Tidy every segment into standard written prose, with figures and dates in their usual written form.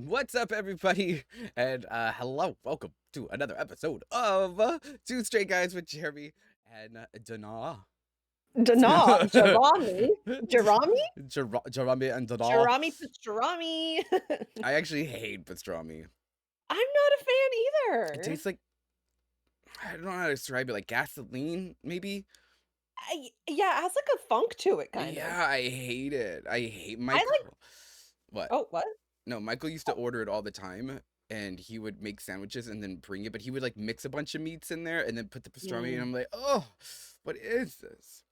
What's up, everybody? And hello, welcome to another episode of Two Straight Guys with Jeremy and Dawna. Dana, Jarami, Jarami, Jaremi and Dawna. Jarami pastrami. I actually hate pastrami. I'm not a fan It either. tastes like, I don't know how to describe it, like gasoline, maybe? Yeah, it has like a funk to it, kind of. Yeah, I hate it. I hate I like. Michael. What? Oh, what? No, Michael used to order it all the time. And he would make sandwiches and then bring it, but he would like mix a bunch of meats in there and then put the pastrami. And I'm like, oh, what is this?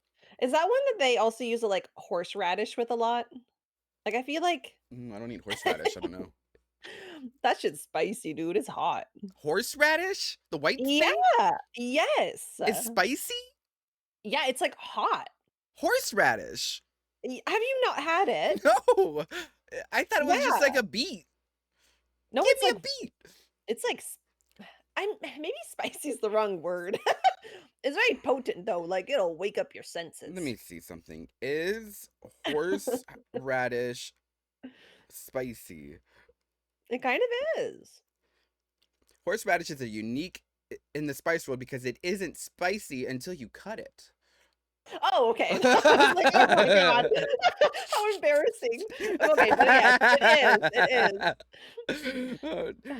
Is that one that they also use a like horseradish with a lot? Like I feel like I don't eat horseradish. I don't know. that shit's spicy, dude. It's hot. Horseradish? The white thing? Yeah. Yes. Is spicy? Yeah, it's like hot. Horseradish? Have you not had it? No. I thought it was just Yeah. like a beet. No, Give it's me like a beet. it's like I'm maybe spicy is the wrong word. It's very potent though, like it'll wake up your senses. Let me see something. Is horseradish spicy? It kind of is. Horseradish is a unique in the spice world because it isn't spicy until you cut it. Oh, okay. I was like, oh my god, how embarrassing. Okay, but yes, it is.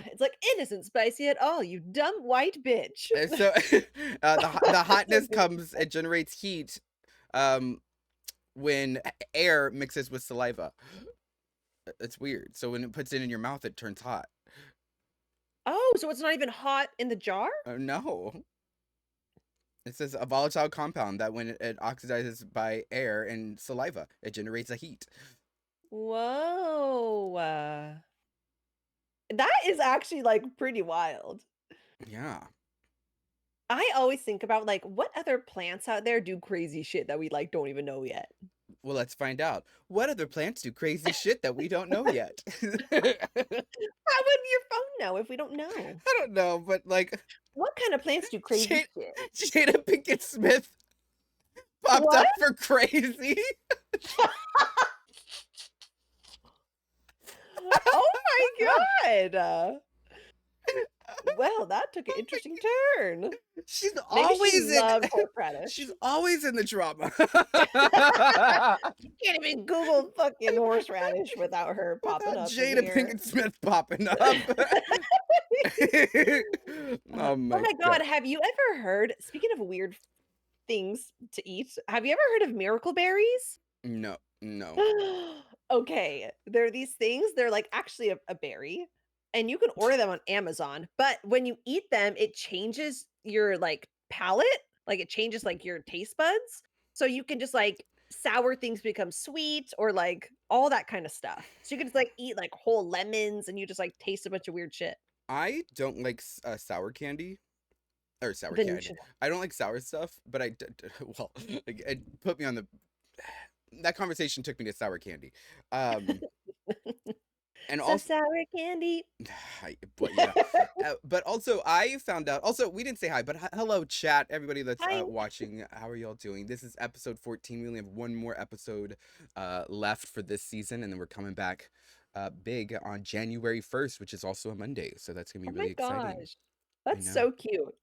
It's like it isn't spicy at all. You dumb white bitch. So the hotness comes, it generates heat when air mixes with saliva. It's weird. So when it puts it in your mouth, it turns hot. Oh, so it's not even hot in the jar? No. It says a volatile compound that when it oxidizes by air and saliva, it generates a heat. Whoa. That is actually like pretty wild. Yeah. I always think about like what other plants out there do crazy shit that we like don't even know yet. Well, let's find out. What other plants do crazy shit that we don't know yet? How would your phone know if we don't know? I don't know, but like What kind of plants do crazy Jada, shit? Jada Pinkett Smith popped What? up for crazy. Oh my god. Well, that took an interesting turn. She's Maybe always she loved horseradish. she's always in the drama. You can't even Google fucking horseradish without her popping up. Jada Pinkett Smith popping up. Oh my God. Have you ever heard, speaking of weird things to eat, have you ever heard of miracle berries? No. Okay, there are these things, they're like actually a berry, and you can order them on Amazon, but when you eat them, it changes your like palate, like it changes like your taste buds. So you can just like sour things become sweet or like all that kind of stuff. So you can just like eat like whole lemons and you just like taste a bunch of weird shit. I don't like sour candy. Or sour Then you candy. should. I don't like sour stuff, but well, like, it put me on the that conversation took me to sour candy. And So also sour candy. but yeah. But also I found out, also we didn't say hi, but hello chat, everybody that's Hi. watching. How are y'all doing? This is episode 14. We only have one more episode left for this season, and then we're coming back big on January 1st, which is also a Monday, so that's gonna be Oh really my exciting. gosh. That's know. so cute.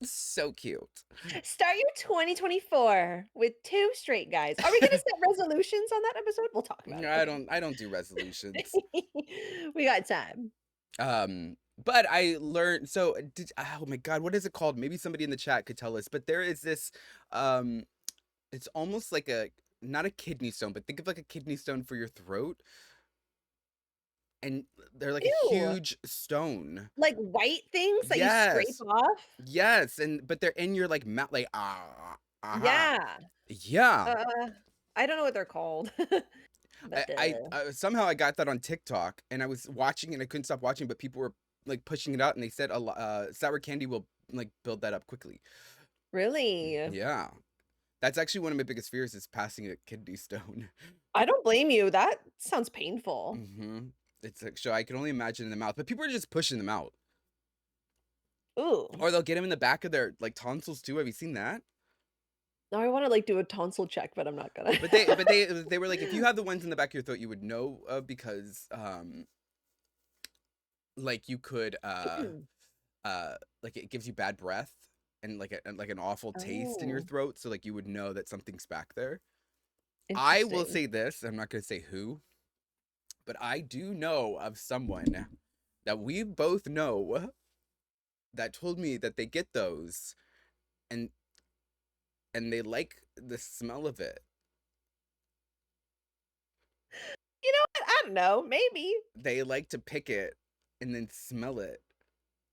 So cute. Start your 2024 with two straight guys. Are we going to set resolutions on that episode? We'll talk about it. I don't do resolutions. We got time. But I learned, so oh my god, what is it called? Maybe somebody in the chat could tell us, but there is this it's almost like not a kidney stone, but think of like a kidney stone for your throat. And they're like a Ew. huge stone. Like white things that you Yes. scrape off? Yes, but they're in your like mouth, like Yeah. yeah. I don't know what they're called. But, I somehow I got that on TikTok, and I was watching and I couldn't stop watching, but people were like pushing it out, and they said sour candy will like build that up quickly. Really? Yeah, that's actually one of my biggest fears, is passing a kidney stone. I don't blame you. That sounds painful. It's like, so I can only imagine in the mouth, but people are just pushing them out. Ooh. Or they'll get them in the back of their like tonsils too. Have you seen that? Now I want to like do a tonsil check, but I'm not gonna. But they were like, if you have the ones in the back of your throat, you would know, because like you could like it gives you bad breath and like an awful taste in your Oh, throat, so like you would know that something's back there. I will interesting. say this, I'm not going to say who, but I do know of someone that we both know that told me that they get those and they like the smell of it. You know what? I don't know, maybe. They like to pick it and then smell it.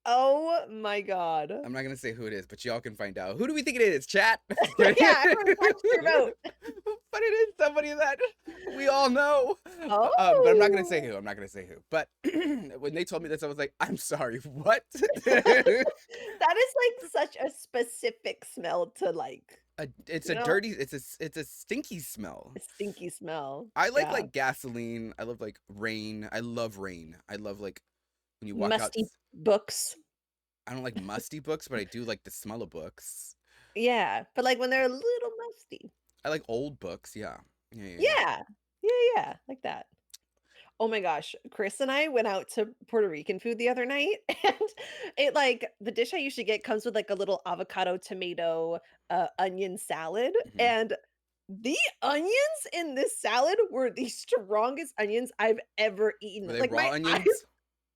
Oh my god. I'm not gonna say who it is, but y'all can find out. Who do we think it is, chat? Yeah, everyone cast your vote. But it is somebody that we all know. But I'm not gonna say Oh. who. I'm not gonna say who. But when they told me this, I was like, I'm sorry, what? That is, like, such a specific smell to, like, It's you a know, dirty. It's a stinky smell. a stinky smell. I Yeah. like gasoline. I love like rain. I love rain. I love like when you walk out. Musty books. I don't like musty books, but I do like the smell of books. Yeah, but, like, when they're a little musty. I like old books. Yeah. Yeah. Yeah. Yeah. Yeah. Yeah, yeah, like that. Oh my gosh, Chris and I went out to Puerto Rican food the other night, and it like the dish I usually get comes with like a little avocado, tomato, onion salad, Mhm. and the onions in this salad were the strongest onions I've ever eaten. Were they Like raw my eyes, onions?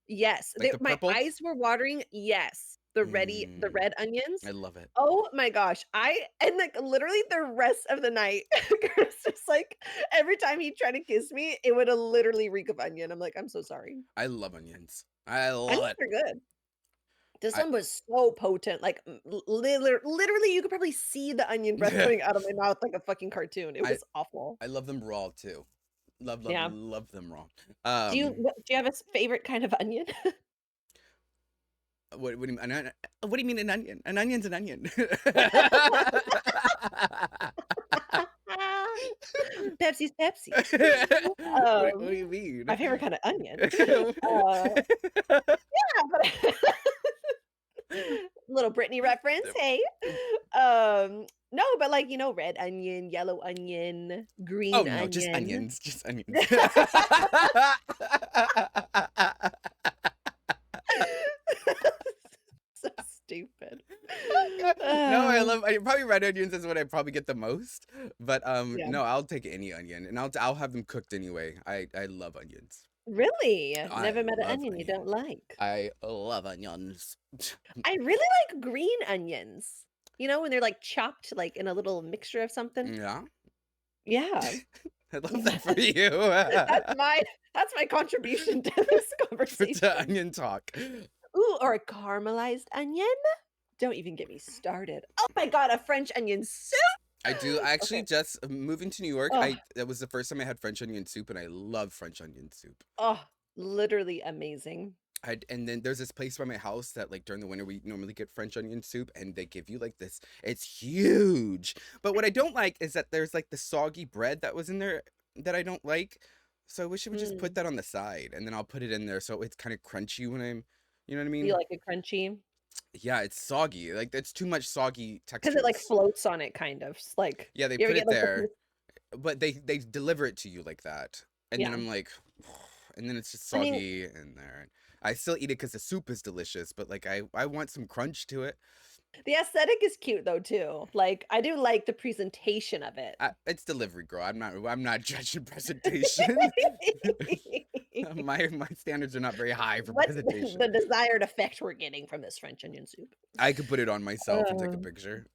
yes, Like the my purple? eyes were watering. Yes, the Mm, red onions. I love it. Oh my gosh, I and, like, literally the rest of the night, Chris just, like, every time he tried to kiss me, it would, literally reek of onion. I'm like, "I'm so sorry." I love onions. I love Onions it. are good. This I one was so potent, like, literally, you could probably see the onion breath coming out of my mouth like a fucking cartoon. It I was awful. I love them raw too. Love, love, Yeah. love them raw. Do you have a favorite kind of onion? What do you mean? What do you mean an onion? An onion's an onion. Pepsi's Pepsi. What do Um, you mean? my favorite kind of onion. Yeah, but little Britney reference, hey. No, but, like, red onion, yellow onion, Oh green no, just onion. onions, just onions. So stupid. No, Uh, probably red onions is what I probably get the most, but yeah. no, I'll take any onion and I'll have them cooked anyway. I love onions. Really? I Never met an love onion you onion. don't like. I love onions. I really like green onions. When they're, like, chopped, like, in a little mixture of something. Yeah. Yeah. I love that for you. That's my that's my contribution to this To conversation. onion talk. Ooh, or a caramelized onion? Don't even get me started. Oh my god, a French onion soup! I actually Okay. just moving to New York. Oh, I That was the first time I had French onion soup, and I love French onion soup. oh, literally amazing. And then there's this place by my house that like during the winter we normally get French onion soup, and they give you like this. It's huge. But what I don't like is that there's like the soggy bread that was in there that I don't like. So I wish it would just put Mm. that on the side, and then I'll put it in there so it's kind of crunchy when you know what I You mean? like it crunchy? Yeah, it's soggy. Like it's too much soggy 'Cause it, like, textures. floats on it kind of, like, Yeah, they you ever put get, it like, the there, but they deliver it to you like that, and then yeah. I'm like, and then it's just I mean, soggy in there. I still eat it because the soup is delicious, but like I want some crunch to it. the aesthetic is cute though too. Like, I do like the presentation of it. It's delivery, girl. I'm not judging presentation. My standards are not very high for What's presentation. the desired effect we're getting from this French onion soup? I could put it on myself and take a Um, picture.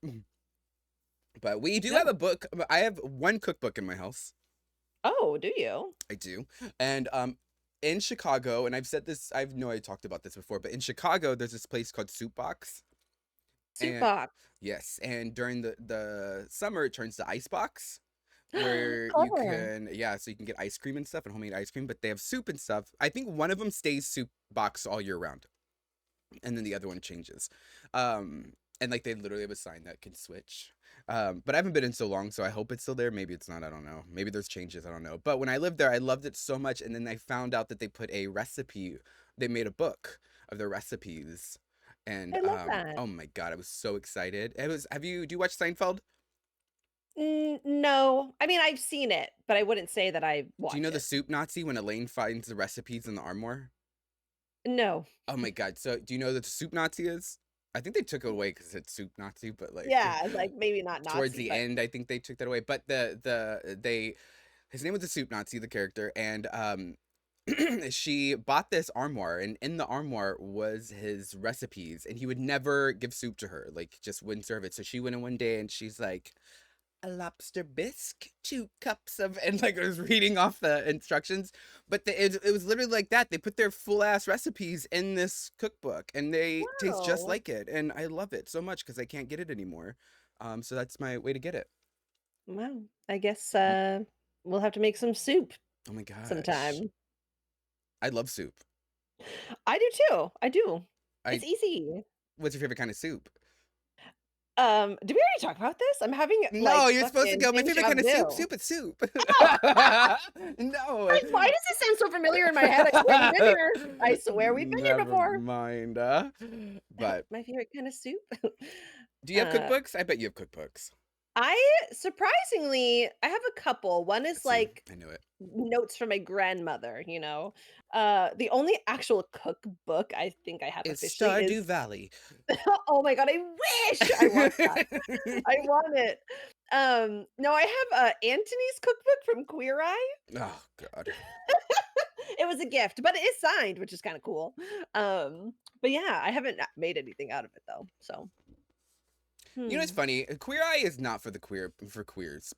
But we do have no. a book. I have one cookbook in my house. Oh, do you? I do. And in Chicago, and I've said this, I talked about this before, but in Chicago there's this place called Soup Box. Soup And box. yes, and during the summer it turns to ice box where you Clever. can, yeah, so you can get ice cream and stuff and homemade ice cream, but they have soup and stuff. I think one of them stays Soup Box all year round, and then the other one changes. And like they literally have a sign that can switch. But I haven't been in so long, so I hope it's still there. Maybe it's not, I don't know. Maybe there's changes, I don't know. But when I lived there, I loved it so much, and then I found out that they made a book of their recipes. And I love that. oh my God, I was so excited. Do you watch Seinfeld? No. I mean, I've seen it, but I wouldn't say that I Do you watch know the it. soup Nazi when Elaine finds the recipes in the armoire? No. Oh my god, so do you know that the soup Nazi is? I think they took it away because it's soup Nazi, but like Yeah, like, maybe not towards Nazi, the but end, I think they took that away. But they his name was the soup Nazi, the character, and she bought this armoire, and in the armoire was his recipes, and he would never give soup to her, like just wouldn't serve it. So she went in one day and she's like, a lobster bisque, 2 cups of, and like I was reading off the instructions, but it was literally like that. They put their full ass recipes in this cookbook, and they taste just wow. like it, and I love it so much because I can't get it anymore. So that's my way to get it. Wow. I guess, we'll have to make some soup Oh my gosh, sometime. I love soup. I do too, I do. I It's easy. What's your favorite kind of soup? Did we already talk about this? I'm having, No, like, you're supposed to fucking go. My favorite deja kind of soup. vu. Soup is soup. Oh, No. like, why does it sound so familiar in my head? I swear we've been here. I swear we've been here Never before. mind. But My favorite kind of soup? do you have Uh, cookbooks? I bet you have cookbooks. I surprisingly, I have a couple. One is, See, like, I knew it. notes from my grandmother, you know? The only actual cookbook I think I have It's officially is Stardew Valley. oh my god, I wish! I want that. I want it. No, I have, Antony's cookbook from Queer Eye. Oh God. It was a gift, but it is signed, which is kinda cool. But yeah, I haven't made anything out of it though, so, You know what's hmm. funny? Queer Eye is not for the for queers.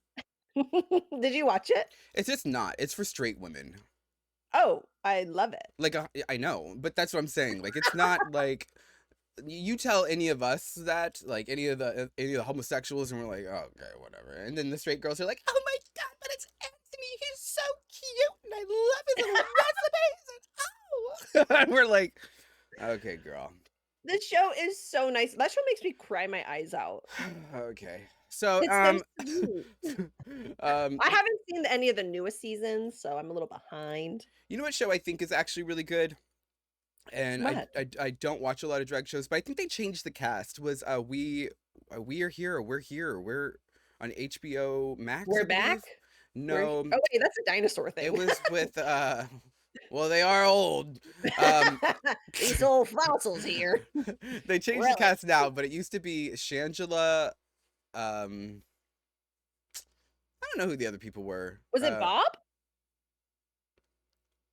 Did you watch it? It's just not. It's for straight women. Oh, I love it. Like I know, but that's what I'm saying. Like it's not like you tell any of us that, like any of the homosexuals, and we're like, oh, okay, whatever. And then the straight girls are like, oh my god, but it's Anthony. He's so cute, and I love his little recipes. And oh, and we're like, okay, girl. This show is so nice. That show makes me cry my eyes out. Okay. So It's so sweet. um I haven't seen any of the newest seasons, so I'm a little behind. you know what show I think is actually really good? And What? I don't watch a lot of drag shows, but I think they changed the cast. Was we are here, or we're here, or we're on HBO Max, I We're back? believe. No, Oh wait, that's a dinosaur it thing. was with well, they are old. Um These old fossils here. they changed the Really? cast now, but it used to be Shangela. um I don't know who the other people were. Was it Bob?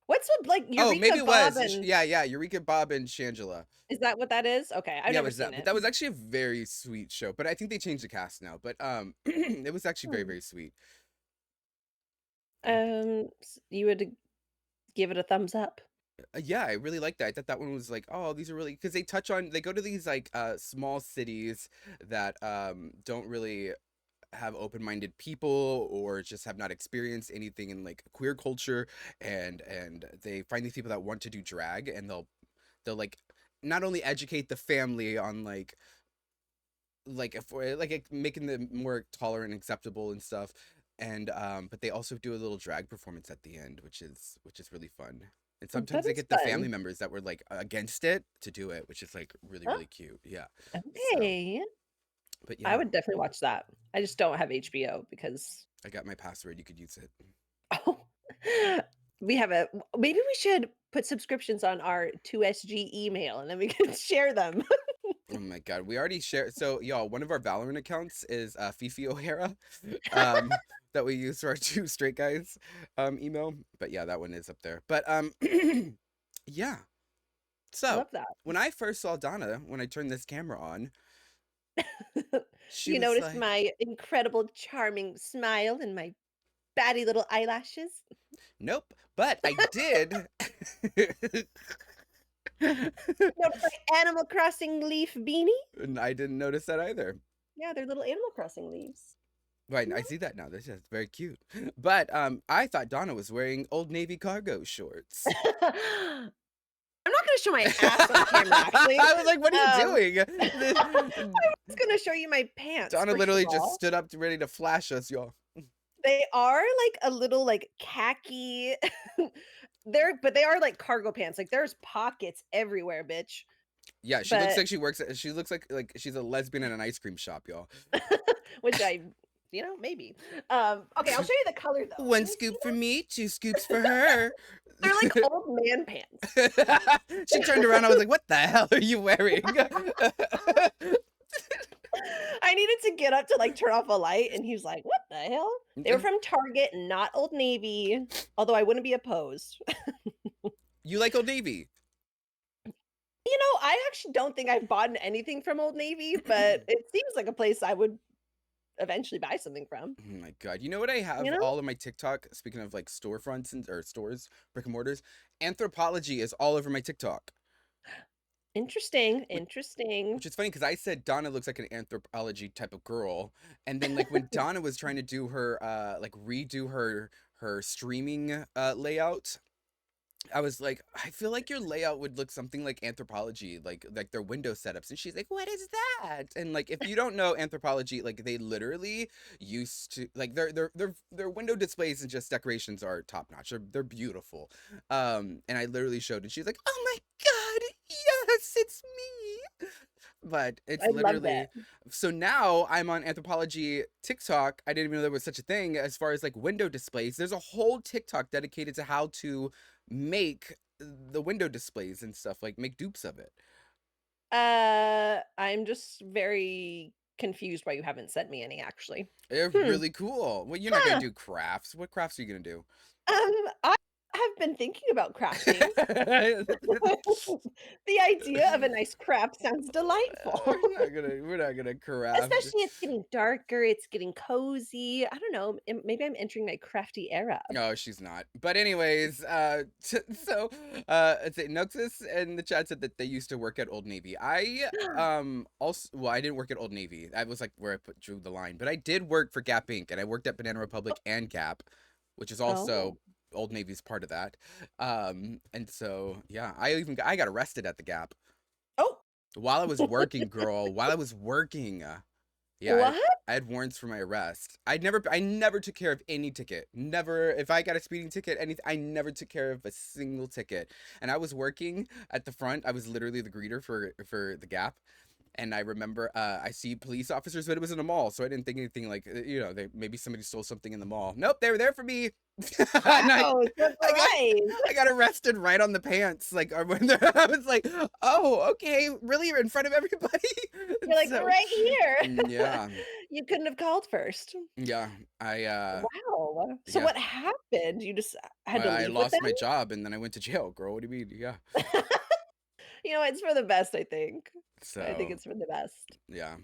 What's with like Oh, maybe Eureka it Bob was. and Yeah, Eureka, Bob, and Shangela. is that what that is? Okay, I've Yeah, it never was seen that. But it. that was actually a very sweet show. But I think they changed the cast now. But it was actually very, Hmm. very sweet. You would give it a thumbs up. Yeah, I really liked that. I thought that one was like, oh, these are really, because they go to these like small cities that don't really have open-minded people, or just have not experienced anything in like queer culture, and they find these people that want to do drag, and they'll like not only educate the family on like if like making them more tolerant and acceptable and stuff, and but they also do a little drag performance at the end, which is really fun. And That sometimes they is get the family fun. members that were like against it to do it, which is like really, Oh, really cute. Yeah. So okay. but I yeah, would definitely watch that. I just don't have HBO because I got my password, you could use it. oh, we have a maybe we should put subscriptions on our 2SG email and then we can share them. Oh my god, we already share. So y'all, one of our Valorant accounts is Fifi O'Hara, um, that we use for our two straight guys email. But yeah, that one is up there. But yeah. So Love that. when I first saw Donna, when I turned this camera on, she You was noticed like, my incredible, charming smile and my batty little eyelashes? "Nope," but I did. Notice my Animal Crossing leaf beanie? And I didn't notice that either. Yeah, they're little Animal Crossing leaves. Right, I see that now. That's just very cute. But I thought Donna was wearing Old Navy cargo shorts. I'm not gonna show my ass on camera, actually. I was like, "What are you I doing?" was gonna show you my pants, Donna first of literally just all. stood up ready to flash us, y'all. They are, like, a little, like, khaki but they are, like, cargo pants, like, there's pockets everywhere, bitch, Yeah, she looks but like she looks like she's a lesbian in an ice cream shop, y'all. which I maybe. Okay, I'll show you the color though. One Can you see scoop for them? me, two scoops for her. They're like old man pants. She turned around. I was like, "What the hell are you wearing?" I needed to get up to like turn off a light, and he was like, "What the hell?" They were from Target, not Old Navy. Although I wouldn't be opposed. You like Old Navy? I actually don't think I've bought anything from Old Navy, but it seems like a place I would eventually buy something from. Oh my god. You know what I You have know? all of my TikTok, speaking of like storefronts or stores, brick and mortars, anthropology is all over my TikTok. Interesting. Which Interesting. which is funny because I said Donna looks like an anthropology type of girl. And then like when Donna was trying to do her like redo her streaming layout, I was like, I feel like your layout would look something like anthropology, like their window setups. And she's like, what is that? And like, if you don't know anthropology, like they literally used to like their window displays and just decorations are top notch. They're beautiful. And I literally showed, and she's like, oh my god, yes, it's me. But it's I love that. literally so now I'm on anthropology TikTok. I didn't even know there was such a thing as far as like window displays. There's a whole TikTok dedicated to how to make the window displays and stuff, like make dupes of it. I'm just very confused why you haven't sent me any actually. They're Hmm. really cool. Well, you're not gonna Huh. do crafts. What crafts are you gonna do? I have been thinking about crafting. The idea of a nice craft sounds delightful. We're not gonna craft. Especially it's getting darker, it's getting cozy. I don't know, maybe I'm entering my crafty era. No, she's not. But anyways, so it's Noxus in the chat said that they used to work at Old Navy. I also, well, I didn't work at Old Navy. That was like where I drew the line. But I did work for Gap Inc. and I worked at Banana Republic and Gap, which is Oh. also Old Navy's part of that. And so yeah, I got arrested at the Gap Oh, while I was working, girl. While I was working. Yeah, what? I had warrants for my arrest. I never took care of any ticket. Never, if I got a speeding ticket, anything, I never took care of a single ticket. And I was working at the front. I was literally the greeter for the Gap. And I remember I see police officers, but it was in a mall, so I didn't think anything like maybe somebody stole something in the mall. Nope, they were there for me. And Wow, I got surprise. I got arrested right on the pants. Like I was like, oh, okay, really, in front of everybody. You're like, So "Right here." yeah, You couldn't have called first. yeah, Wow. So yeah. what happened? You just had to I leave with lost them? my job and then I went to jail, girl. What do you mean? Yeah. It's for the best, I think. I think So it's for the best. yeah.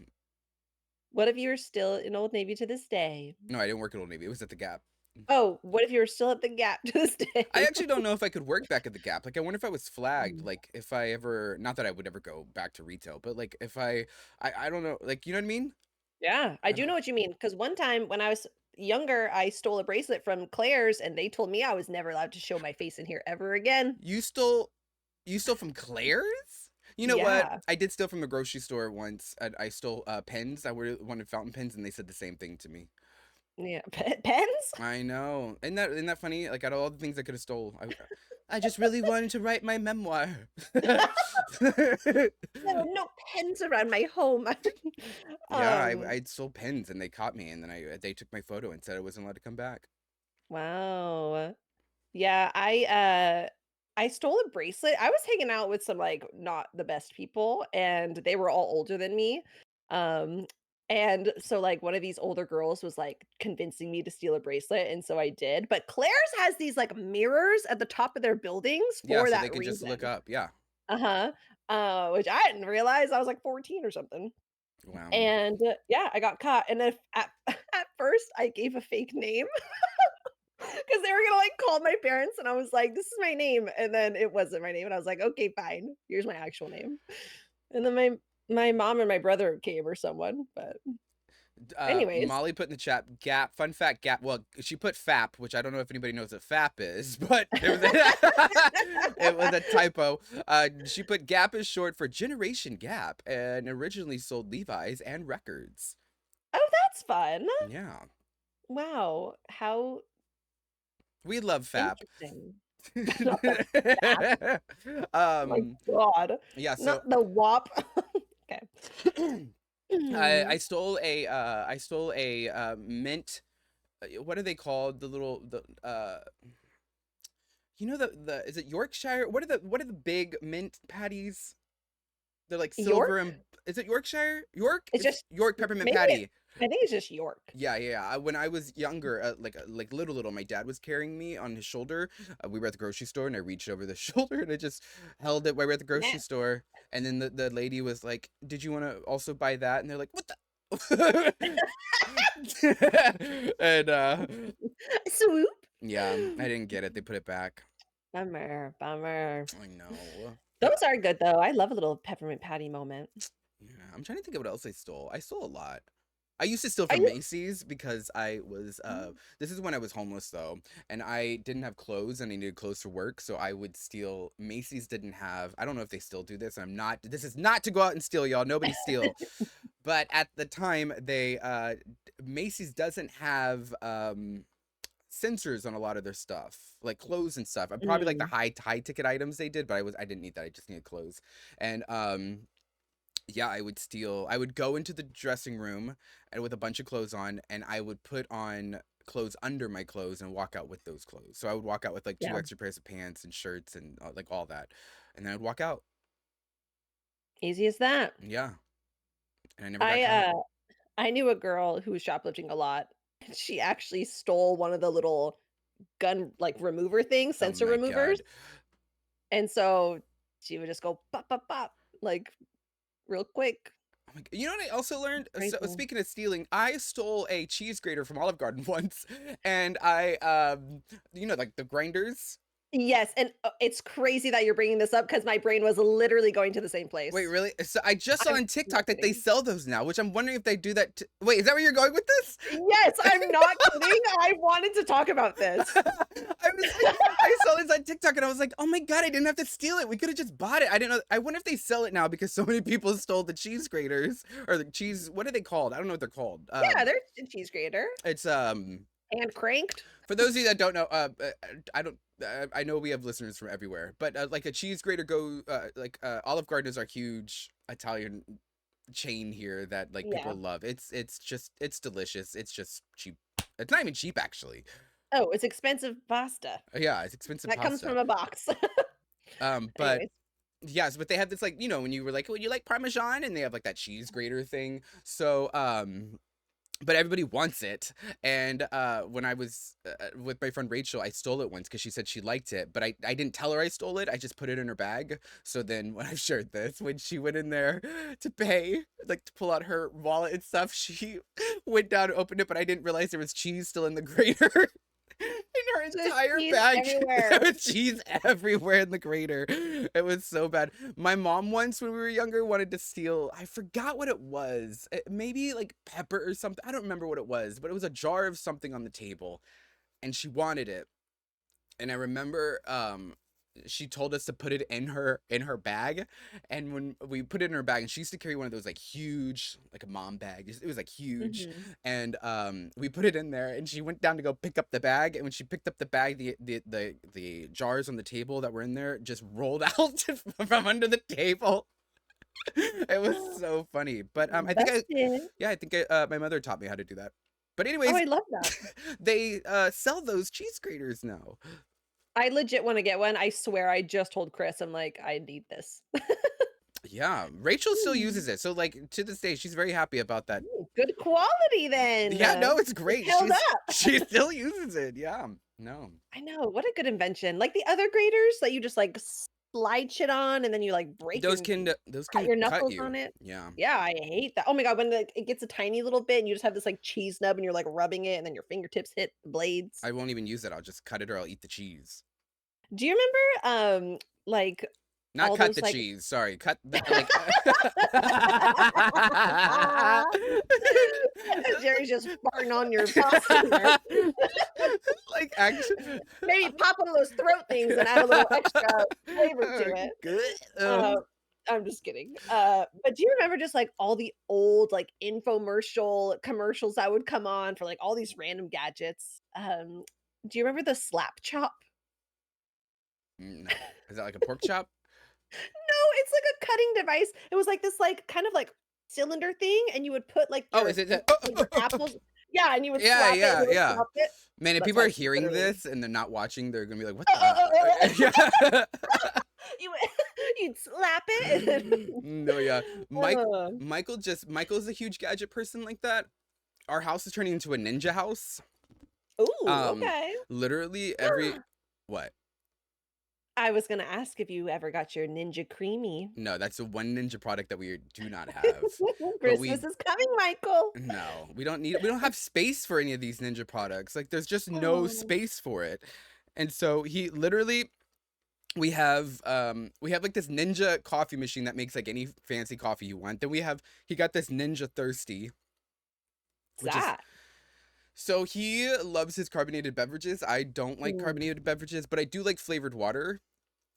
What if you were still in Old Navy to this day? No, I didn't work at Old Navy. It was at the Gap. Oh, what if you were still at the Gap to this I day? actually don't know if I could work back at the Gap. Like, I wonder if I was flagged. Mm. Like, if I ever, not that I would ever go back to retail, but like, if I don't know. Like, you know what I mean? Yeah, I I do don't. know what you mean. Because one time when I was younger, I stole a bracelet from Claire's, and they told me I was never allowed to show my face in here ever again. You stole, you stole from Claire's? You know what? Yeah. I did steal from the grocery store once. I stole pens. I wanted fountain pens, and they said the same thing to me. Yeah. Pens? I know. Isn't that funny? Like out of all the things I could have stole, I just really wanted to write my memoir. There were no pens around my home. Yeah, Um, I stole pens and they caught me and then they took my photo and said I wasn't allowed to come back. wow. Yeah, I stole a bracelet. I was hanging out with some, like, not the best people, and they were all older than me. Um, and so, like, one of these older girls was, like, convincing me to steal a bracelet, and so I did. But Claire's has these, like, mirrors at the top of their buildings Yeah, for so they that can just look reason. up. Yeah. Uh-huh. Which I didn't realize. I was, like, 14 or something. Wow. And, yeah, I got caught, and then at first, I gave a fake name. 'Cause they were gonna, like, call my parents, and I was like, "This is my name," and then it wasn't my name, and I was like, "Okay, fine. Here's my actual name." And then my mom and my brother came or someone, but anyways. Molly put in the chat Gap. Fun fact, Gap. Well, she put FAP, which I don't know if anybody knows what FAP is, but it was a typo. She put Gap is short for Generation Gap and originally sold Levi's and records. Oh, that's fun. Yeah. Wow, how We love FAP. interesting. Not the FAP, my um god. yeah, Not so the WAP. Okay. I stole a mint. What are they called? The little the is it Yorkshire? What are the big mint patties? They're like silver York? and is it Yorkshire? York? It's It's just York peppermint maybe patty. I think it's just York. Yeah, yeah, yeah. When I was younger, like little, my dad was carrying me on his shoulder. We were at the grocery store, and I reached over the shoulder and I just held it while we were at the Yeah. grocery store. And then the lady was like, "Did you want to also buy that?" And they're like, "What the?" And Swoop. yeah, I didn't get it. They put it back. Bummer, bummer. I know. But Those are good though. I love a little peppermint patty moment. yeah, I'm trying to think of what else I stole. I stole a lot. I used to steal Are from you Macy's because I was this is when I was homeless though, and I didn't have clothes and I needed clothes for work, so I would steal. Macy's didn't have, I don't know if they still do this. This is not to go out and steal, y'all. Nobody steal. But at the time they Macy's doesn't have sensors on a lot of their stuff, like clothes and stuff. I'm probably like the Mm, high ticket items they did, but I didn't need that. I just needed clothes. And yeah, I would go into the dressing room and with a bunch of clothes on, and I would put on clothes under my clothes and walk out with those clothes. So I would walk out with like two yeah, extra pairs of pants and shirts and like all that. And then I'd walk out. easy as that. Yeah. And I never got I caught. uh I knew a girl who was shoplifting a lot. She actually stole one of the little gun like remover things, Oh sensor my removers. God. And so she would just go pop pop pop like real quick. Oh my, you know what I also learned? So Crazy. speaking of stealing, I stole a cheese grater from Olive Garden once, and I like the grinders. Yes, and it's crazy that you're bringing this up because my brain was literally going to the same Wait, place. really? So I just saw I'm on not TikTok that they kidding. sell those now, which I'm wondering if they do that. Wait, is that where you're going with this? Yes, I'm not kidding. I wanted to talk about this. I was like, I saw this on TikTok and I was like, oh my God, I didn't have to steal it. We could have just bought it. I didn't know. I wonder if they sell it now because so many people stole the cheese graters or the cheese. What are they called? I don't know what they're called. Yeah, there's a cheese grater. It's And cranked. for those of you that don't know, I don't. I know we have listeners from everywhere, but like a cheese grater Olive Garden is our huge Italian chain here that like people Yeah. love. It's delicious. It's just cheap. It's not even cheap actually. Oh, it's expensive pasta. Yeah, it's expensive That comes pasta. from a box. But Anyways. yes, but they have this like, when you were like, "Would you like Parmesan?" and they have like that cheese grater thing. So, but everybody wants it. And when I was with my friend Rachel, I stole it once because she said she liked it, but I didn't tell her I stole it. I just put it in her bag. So then when I shared this, when she went in there to pay, like to pull out her wallet and stuff, she went down and opened it, but I didn't realize there was cheese still in the grater. In her There's entire cheese bag, there everywhere. was cheese everywhere in the grater. It was so bad. My mom once, when we were younger, wanted to steal. I forgot what it was. Maybe like pepper or something. I don't remember what it was, but it was a jar of something on the table, and she wanted it. And I remember, she told us to put it in her bag, and when we put it in her bag, and she used to carry one of those like huge, like a mom bag. It was like huge, Mhm. and we put it in there, and she went down to go pick up the bag, and when she picked up the bag, the jars on the table that were in there just rolled out from under the table. It was so funny, but Busted. I think my mother taught me how to do that. But Oh, anyways, I love that. they sell those cheese graters now. I legit wanna get one. I swear I just told Chris, I'm like, "I need this." Yeah, Rachel still Mm, uses it. So like to this day, she's very happy about that. good quality then. Yeah, no, it's It's great. held up. She still uses it. Yeah. No. I know, what a good invention. Like the other graters that you just, like, slide shit on and then you, like, break your Those cut can your cut knuckles on you. it. Yeah. Yeah, I hate that. Oh my god, when, like, it gets a tiny little bit and you just have this, like, cheese nub and you're, like, rubbing it and then your fingertips hit the blades. I won't even use it. I'll just cut it or I'll eat the cheese. Do you remember, like, Not all cut those, the like cheese. Sorry. Cut the like Jerry's just farting on your pasta there. like actually Maybe pop one of those throat things and add a little extra flavor to it. good. Uh, I'm just kidding. But do you remember just, like, all the old, like, infomercial commercials that would come on for, like, all these random gadgets? Do you remember the slap chop? No. Is that like a pork chop? No, it's like a cutting device. It was like this, like, kind of like cylinder thing, and you would put, like, Oh, is it that? your apples. Yeah, and you would Yeah, slap it, and yeah, it would yeah. pop it. Man, if That's people how are you hearing literally this and they're not watching, they're gonna be like, "What uh, uh, uh, the?" Yeah. you would you'd slap it and then No, yeah. uh, Michael's a huge gadget person like that. Our house is turning into a ninja house. ooh, Um, okay. literally every what? I was gonna ask if you ever got your Ninja Creamy. No, that's the one ninja product that we do not have. But we Christmas is coming, Michael. no, we don't have space for any of these ninja products. Like there's just no Oh. space for it. And so he literally we have like this ninja coffee machine that makes like any fancy coffee you want. Then he got this Ninja Thirsty, What's which is that? so he loves his carbonated beverages. I don't like Mm, carbonated beverages, but I do like flavored water.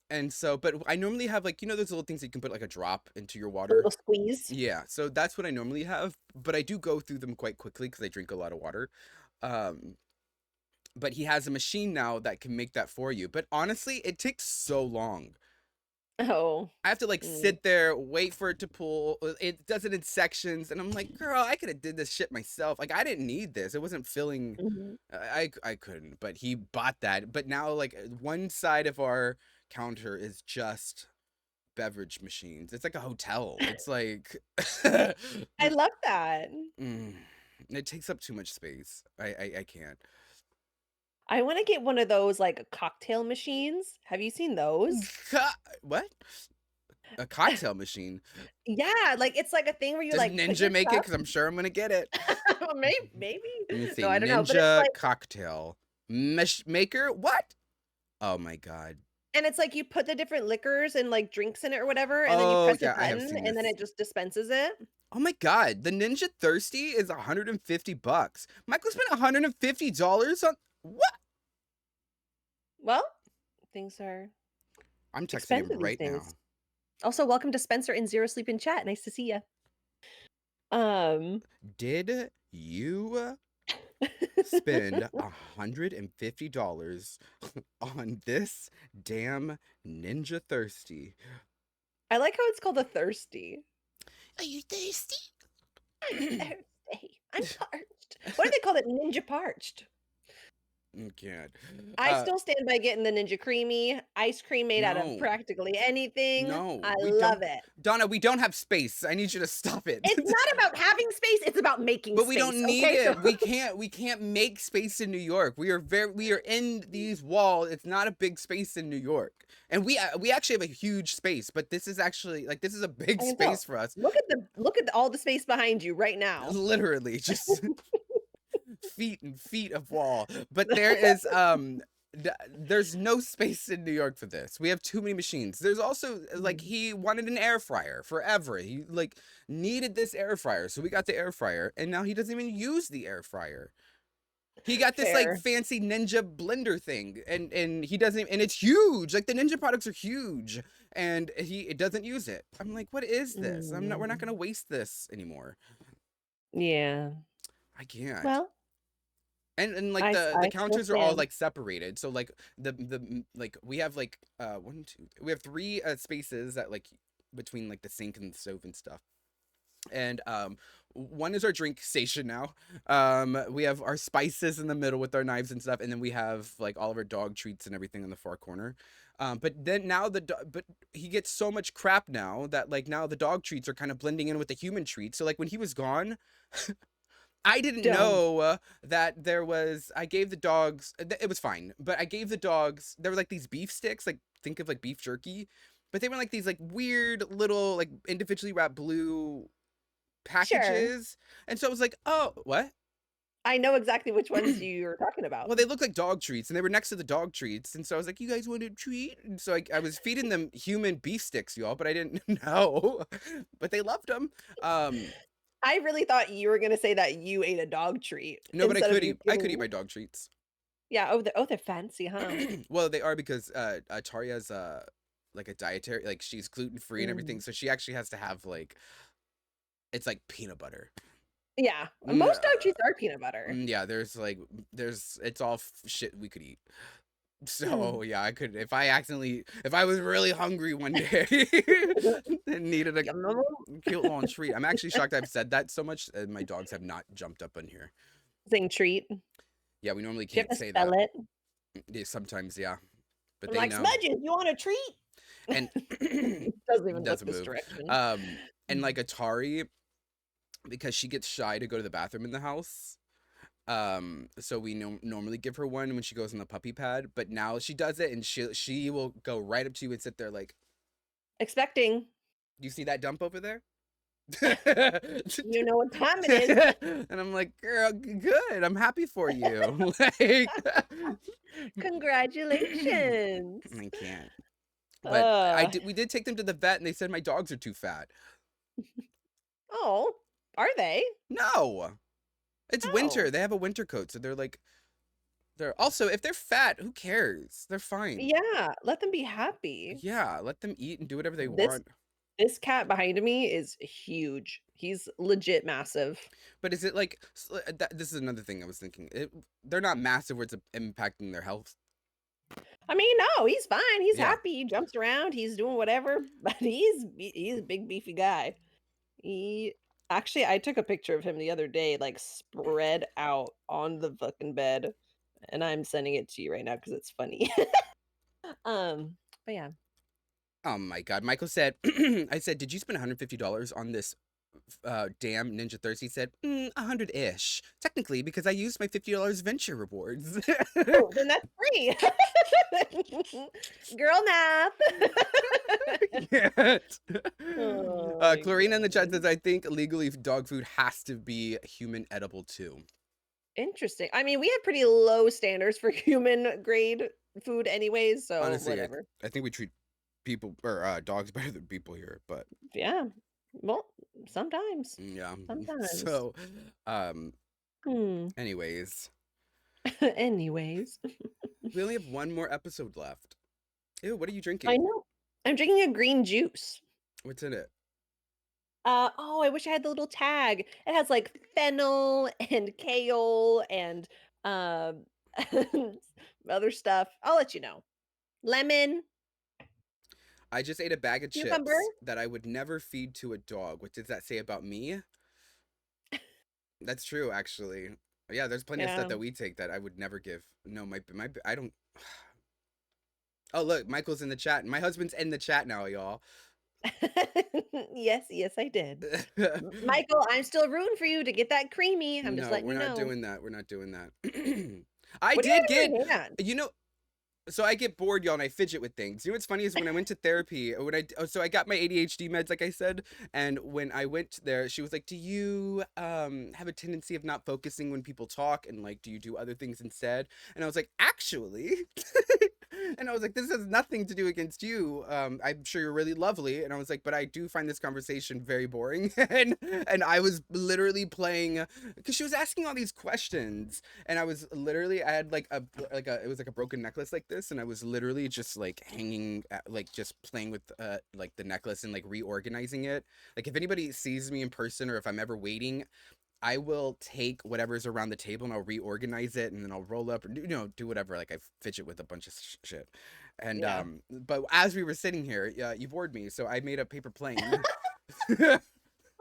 And so, but I normally have like, those little things that you can put like a drop into your a water. little squeeze. Yeah, so that's what I normally have, but I do go through them quite quickly because I drink a lot of water. Um, but he has a machine now that can make that for you. But honestly, it takes so long. Oh. I have to like Mm, sit there, wait for it to pull. It does it in sections, and I'm like, girl, I could have did this shit myself. Like I didn't need this. It wasn't filling. mhm. I couldn't. But he bought that. But now like one side of our counter is just beverage machines. It's like a hotel. It's like I love that. mm, it takes up too much space. I can't. I wanna get one of those, like, cocktail machines. Have you seen those? What? A cocktail machine? Yeah, like, it's like a thing where you, Does like, put Ninja your make it? cup. Because I'm sure I'm gonna get it. Well, maybe. Let me see. No, I don't know, but it's Ninja like cocktail maker. What? Oh my god. and it's like you put the different liquors and, like, drinks in it or whatever, and then you Oh press a yeah, I have button, seen and then this. it just dispenses it. Oh my god, the Ninja Thirsty is $150. Michael spent $150 on what? Well, things are I'm texting him expensive these right days. now. Also, welcome to Spencer in Zero Sleep in chat. Nice to see you. Um, Did you spend $150 on this damn Ninja Thirsty? I like how it's called a thirsty. Are you thirsty? I'm thirsty. I'm parched. What do they call it? Ninja parched. God. I still stand by getting the Ninja Creamy, ice cream made out of No, practically anything. no, I we love don't. it. Donna, we don't have space. I need you to stop it. It's not about having space, it's about making But we space, don't need okay? So it. We can't make space in New York. We are in these walls. It's not a big space in New York. And we actually have a huge space, but this is actually like this is a big I can tell. space for us. Look at all the space behind you right now. Literally just feet and feet of wall. But there's no space in New York for this. We have too many machines. There's also like Mm, he wanted an air fryer forever. He like needed this air fryer. So we got the air fryer and now he doesn't even use the air fryer. He got this like fair. fancy ninja blender thing and he doesn't and it's huge. Like the ninja products are huge and it doesn't use it. I'm like, "What is this? We're not going to Mm, waste this anymore." yeah. I can't. Well, And like the I still counters are all stand. like separated. So like like we have like one two we have three spaces that like between like the sink and the stove and stuff. And one is our drink station now. We have our spices in the middle with our knives and stuff, and then we have like all of our dog treats and everything in the far corner. But then now but he gets so much crap now that like now the dog treats are kind of blending in with the human treats. So like when he was gone, I didn't Don't. know that I gave the dogs, it was fine, but I gave the dogs, there were like these beef sticks, like think of like beef jerky, but they were like these like weird little like individually wrapped blue Sure. packages. And so I was like, oh, what? I know exactly which ones you're talking about. Well, they look like dog treats and they were next to the dog treats. And so I was like, you guys want a treat? And so I was feeding them human beef sticks, y'all, but I didn't know, but they loved them. Um, I really thought you were gonna say that you ate a dog treat no, but instead of you I could eat giving. my dog treats. Yeah, oh, they're fancy, huh? Well, they are because Taria's like a dietary, like she's gluten free and everything, Mm. so she actually has to have like it's like peanut butter. Yeah, Mm, most dog treats are peanut butter. yeah, there's it's all shit we could eat. Hmm. So yeah, I could if I was really hungry one day and needed a Yum, yum, yum. cute little treat. I'm actually shocked I've said that so much, and my dogs have not jumped up on here. Saying treat. Do Yeah, we normally you have can't to say spell that. it? Yeah, sometimes, yeah, but I'm they like, know. Smudges, you want a treat? And Doesn't even look doesn't this move. direction. And like Atari, because she gets shy to go to the bathroom in the house. So we normally give her one when she goes on the puppy pad, but now she does it and she will go right up to you and sit there like, Expecting. "You see that dump over there?" You know what time it is. And I'm like, "Girl, good. I'm happy for you." Like Congratulations. I can't. But I Uh, did we did take them to the vet and they said my dogs are too fat. oh, are they? No. It's Oh, winter. They have a winter coat, so they're also if they're fat, who cares? They're fine. yeah. Let them be happy. Yeah, let them eat and do whatever they This want. this cat behind me is huge. He's legit massive. But is it like this is another thing I was thinking. They're not massive where it's impacting their health. I mean, no, he's fine. He's Yeah. happy. He jumps around. He's doing whatever. But he's a big beefy guy. He actually, I took a picture of him the other day, like spread out on the fucking bed, and I'm sending it to you right now because it's funny. um, but yeah. Oh my God. Michael said, I said, did you spend $150 on this damn Ninja Thirst? He said, 100-ish. Technically, because I used my $50 venture rewards. Oh, then that's free. Girl math. Yeah. Oh my Clarina in the chat god. says, I think legally dog food has to be human edible too. Interesting. I mean, we have pretty low standards for human grade food anyways, so Honestly, whatever. I think we treat people or dogs better than people here, but Yeah. Well, sometimes. yeah. Sometimes. So, um, Hmm. anyways, Anyways, we only have one more episode left. Ew, what are you I drinking? know. I'm drinking a green juice. What's in it? Oh, I wish I had the little tag. It has like fennel and kale and um other stuff. I'll let you know. Lemon, I just ate a bag of cucumber. chips that I would never feed to a dog. What does that say about me? That's true, actually. Yeah, there's plenty of stuff Yeah. that we take that I would never give. No, I don't. Oh, look, Michael's in the chat. My husband's in the chat now, y'all. Yes, yes, I did. Michael, I'm still rooting for you to get that creamy. I'm just No, letting we're you not know. doing that. We're not doing that. I What do you did have in get, your hand? you know, so I get bored, y'all, and I fidget with things. You know what's funny is when I went to therapy, so I got my ADHD meds, like I said, and when I went there, she was like, "Do you have a tendency of not focusing when people talk, and like, do you do other things instead?" And I was like, "Actually," and I was like, "This has nothing to do against you. I'm sure you're really lovely." And I was like, "But I do find this conversation very boring," and I was literally playing because she was asking all these questions and I had it was like a broken necklace like this, and I was literally just like hanging like just playing with like the necklace and like reorganizing it. Like if anybody sees me in person or if I'm ever waiting, I will take whatever's around the table and I'll reorganize it and then I'll roll up or do whatever. Like I fidget with a bunch of shit. And Yeah. but as we were sitting here, you bored me, so I made a paper plane.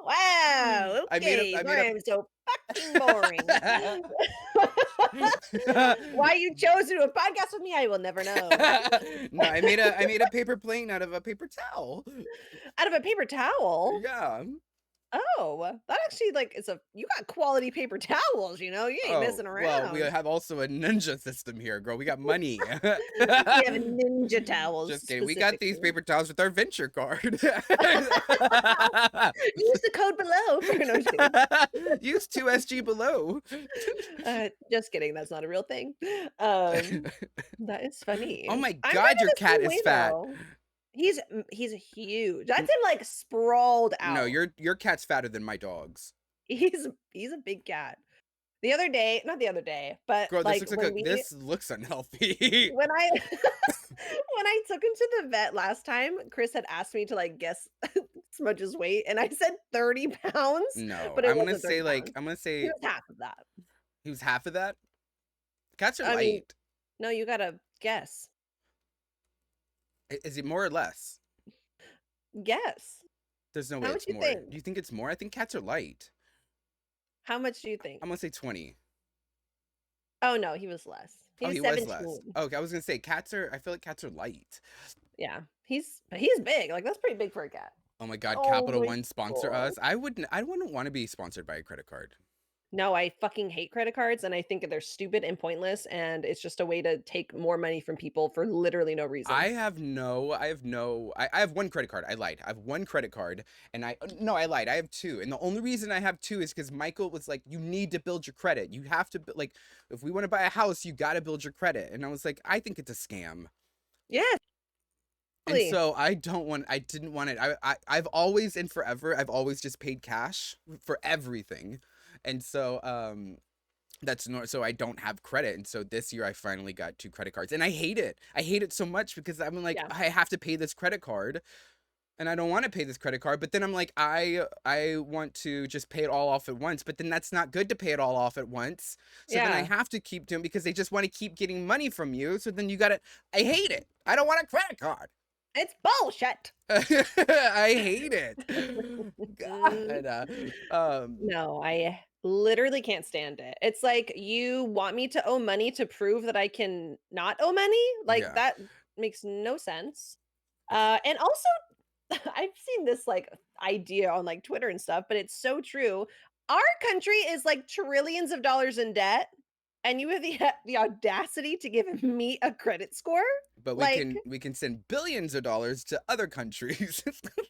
Wow. Okay. I made Sorry, a I'm so fucking boring. Why you chose to do a podcast with me, I will never know. No, I made a paper plane out of a paper towel. Out of a paper towel? Yeah. Oh, that actually like it's a you got quality paper towels, you ain't Oh, messing well, we around. have also a ninja system here, girl. We got money. We have ninja towels Just kidding. We got these specifically. paper towels with our venture card. Use the code below for no, I'm just kidding. Use 2SG below. Just kidding, that's not a real thing. Um, that is Oh funny. my I'm God, kinda your the cat same is way fat. though. He's huge. That's him, like, sprawled No, out. your cat's fatter than my dog's. He's a big cat. The other day not the other day, but, Girl, like, this looks unhealthy. when I when I took him to the vet last time, Chris had asked me to, like, guess Smudge's weight, and I said 30 pounds, No, but it wasn't 30 pounds. I'm gonna He say was half of that. he was half of that. Cats are I mean, light. no, you gotta Guess. Is it more or less? Guess. There's no way How much it's you more. Do think? you think it's more? I think cats are light. How much do you think? I'm gonna say 20. Oh, no, he was less. He Oh, was he was less. 17. Oh, okay, I was gonna say cats are. I feel like cats are light. Yeah. He's big. Like, that's pretty big for a cat. Oh my God, Oh Capital my One sponsor god. us. I wouldn't. I wouldn't want to be sponsored by a credit card. No, I fucking hate credit cards, and I think they're stupid and pointless, and it's just a way to take more money from people for literally no reason. I have one credit card. I lied. I have one credit card and no, I lied. I have two. And the only reason I have two is because Michael was like, you need to build your credit. You have to, like, if we want to buy a house, you got to build your credit. And I was like, I think it's a scam. Yes, And exactly. so I didn't want it. I've always and forever, I've always just paid cash for everything. And so, that's not so I don't have credit. And so this year I finally got two credit cards and I hate it. I hate it so much because I'm like, Yeah. I have to pay this credit card and I don't want to pay this credit card. But then I'm like, I want to just pay it all off at once. But then that's not good to pay it all off at once. So then I Yeah. have to keep doing because they just want to keep getting money from you. So then you gotta I hate it. I don't want a credit card. It's bullshit. I hate it. Mm, God. no, I literally can't stand it. It's like you want me to owe money to prove that I can not owe money? Like Yeah. that makes no sense. And also I've seen this like idea on like Twitter and stuff, but it's so true. Our country is like trillions of dollars in debt, and you have the audacity to give me a credit score? But Like, we can send billions of dollars to other countries.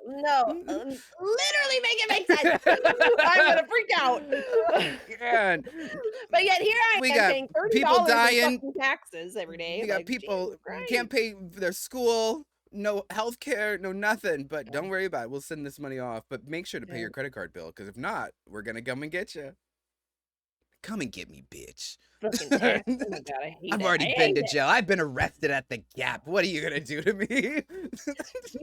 no, literally make it make sense. I'm gonna freak out. Oh, God. But yet here I We am got paying people $30 in dying. fucking taxes every day. We got Like, people Jesus who can't Christ. pay for their school, no health care, no nothing. But don't worry about it. We'll send this money off. But make sure to pay Yeah. your credit card bill, because if not, we're gonna come and get you. Come and get me, bitch. Fucking tax. Oh my god, I hate I've it. already I been hate to it. jail. I've been arrested at the Gap. What are you gonna do to me? You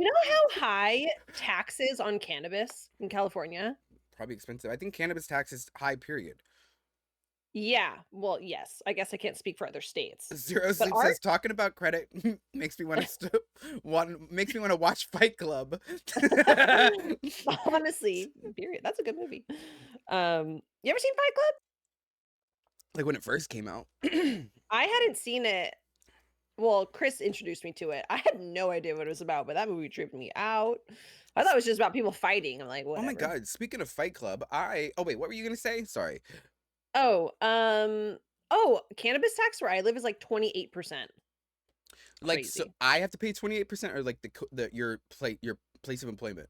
know how high taxes on cannabis in California? Probably expensive. I think cannabis tax is high, period. Yeah, well, yes. I guess I can't speak for other states. Zero But Sleep our says talking about credit makes me want to makes me want to watch Fight Club. honestly, period. That's a good movie. You ever seen Fight Club? Like when it first came out. I hadn't seen it. Well, Chris introduced me to it. I had no idea what it was about, but that movie tripped me out. I thought it was just about people fighting. I'm like, Oh my whatever. God! Speaking of Fight Club, oh wait, what were you gonna say? Sorry. Oh, cannabis tax where I live is like 28%. Like, so Crazy. I have to pay 28%, or like your place of employment.